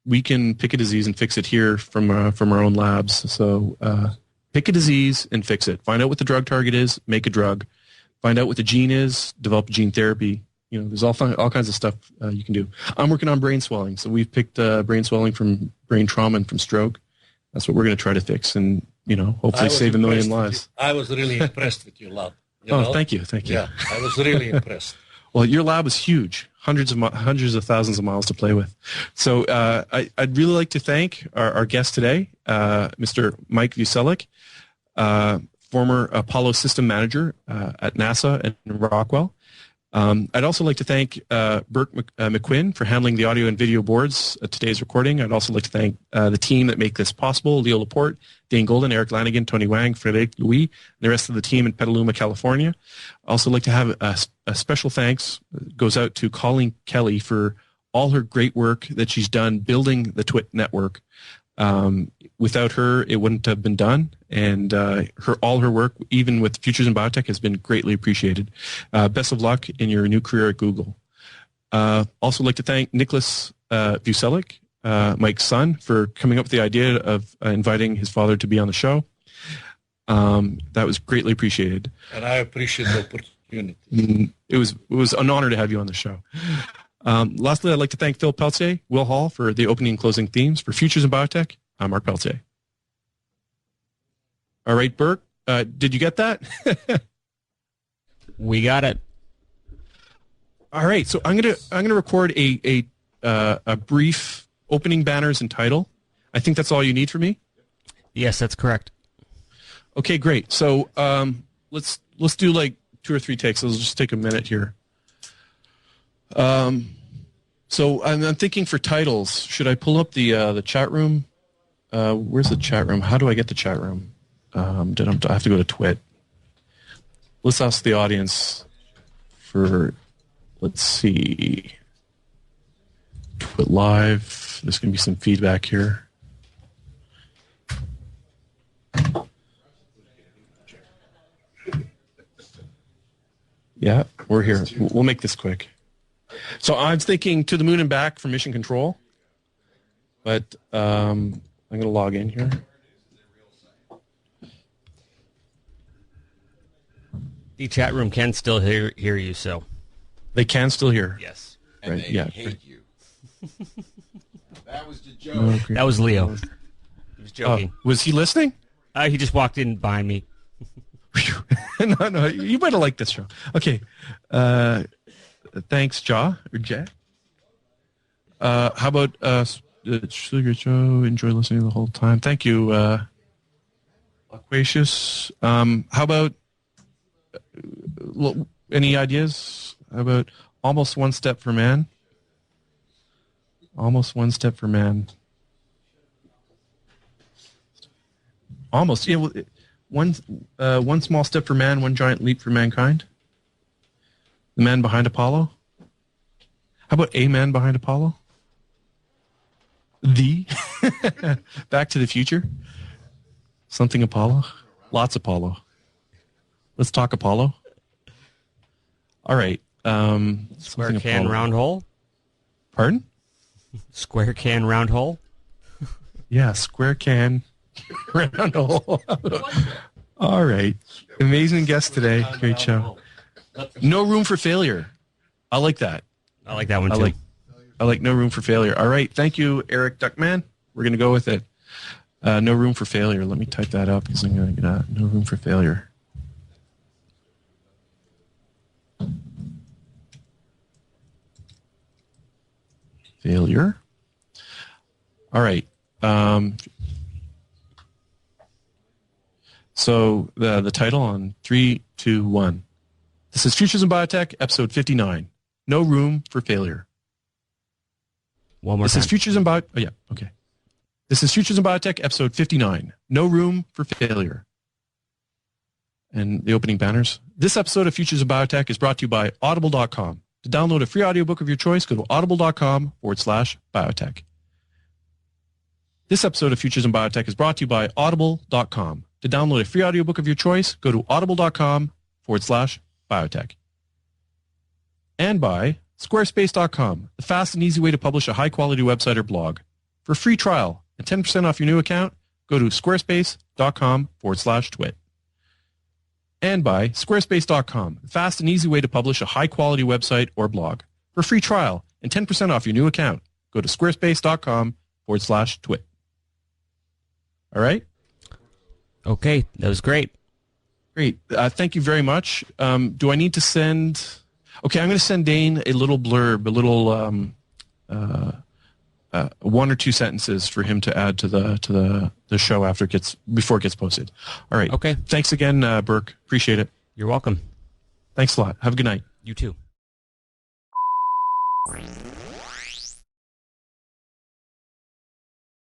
we can pick a disease and fix it here from our own labs. So pick a disease and fix it. Find out what the drug target is, make a drug. Find out what the gene is, develop a gene therapy. There's all kinds of stuff you can do. I'm working on brain swelling. So we've picked brain swelling from brain trauma and from stroke. That's what we're going to try to fix and, hopefully save 1 million lives. I was really impressed with your lab. Thank you. Yeah, I was really impressed. Well, your lab is huge, hundreds of thousands of miles to play with. So I'd really like to thank our guest today, Mr. Mike Vucelic, former Apollo system manager at NASA and Rockwell. I'd also like to thank Burke McQuinn for handling the audio and video boards at today's recording. I'd also like to thank the team that make this possible: Leo Laporte, Dane Golden, Eric Lanigan, Tony Wang, Frederic Louis, and the rest of the team in Petaluma, California. I'd also like to have a special thanks goes out to Colleen Kelly for all her great work that she's done building the Twit network. Without her, it wouldn't have been done, and all her work, even with Futures in Biotech, has been greatly appreciated. Best of luck in your new career at Google. Also like to thank Nicholas Vucelic, Mike's son, for coming up with the idea of inviting his father to be on the show. That was greatly appreciated. And I appreciate the opportunity. It was an honor to have you on the show. Lastly, I'd like to thank Phil Peltier, Will Hall for the opening and closing themes. For Futures in Biotech, I'm Mark Peltier. All right, Burke, did you get that? We got it. All right, so I'm gonna record a brief opening banners and title. I think that's all you need for me. Yes, that's correct. Okay, great. So let's do like 2 or 3 takes. Let's just take a minute here. So I'm thinking for titles. Should I pull up the chat room? Where's the chat room? How do I get the chat room? I have to go to Twit. Let's ask the audience for. Let's see. Twit live. There's going to be some feedback here. Yeah, we're here. We'll make this quick. So I'm thinking to the moon and back for mission control, but I'm going to log in here. The chat room can still hear you, so. They can still hear. Yes. And Right, they yeah. hate you. That was the joke. No, That was Leo. He was joking. Was he listening? He just walked in behind me. No, you might have liked this show. Okay. Thanks, Jaw or Jack. How about it's really good show. Enjoy listening the whole time. Thank you, Loquacious. How about any ideas? How about almost one step for man? Almost one step for man. Almost. Yeah. Well, one small step for man, one giant leap for mankind. The man behind Apollo. How about a man behind Apollo? The Back to the Future. Something Apollo. Lots Apollo. Let's talk Apollo. All right. Square can, Apollo. round hole. Pardon? Square can, round hole. Yeah, square can, round hole. All right. Amazing guest today. Great show. No room for failure. I like that. I like that one too. I like no room for failure. All right. Thank you, Eric Duckman. We're going to go with it. No room for failure. Let me type that up because I'm going to get no room for failure. Failure. All right. So the title on 3, 2, 1. This is Futures in Biotech, episode 59. No room for failure. One more This time. is Futures in Biotech. Oh yeah, okay. This is Futures in Biotech, episode 59. No room for failure. And the opening banners. This episode of Futures in Biotech is brought to you by Audible.com. To download a free audiobook of your choice, go to audible.com/biotech. This episode of Futures in Biotech is brought to you by Audible.com. To download a free audiobook of your choice, go to audible.com/biotech. And by Squarespace.com, the fast and easy way to publish a high-quality website or blog. For a free trial and 10% off your new account, go to squarespace.com/twit. And by Squarespace.com, the fast and easy way to publish a high-quality website or blog. For a free trial and 10% off your new account, go to squarespace.com/twit. All right? Okay, that was great. Great. Thank you very much. Do I need to send... Okay, I'm going to send Dane a little blurb, a little 1 or 2 sentences for him to add to the show before it gets posted. All right. Okay. Thanks again, Burke. Appreciate it. You're welcome. Thanks a lot. Have a good night. You too.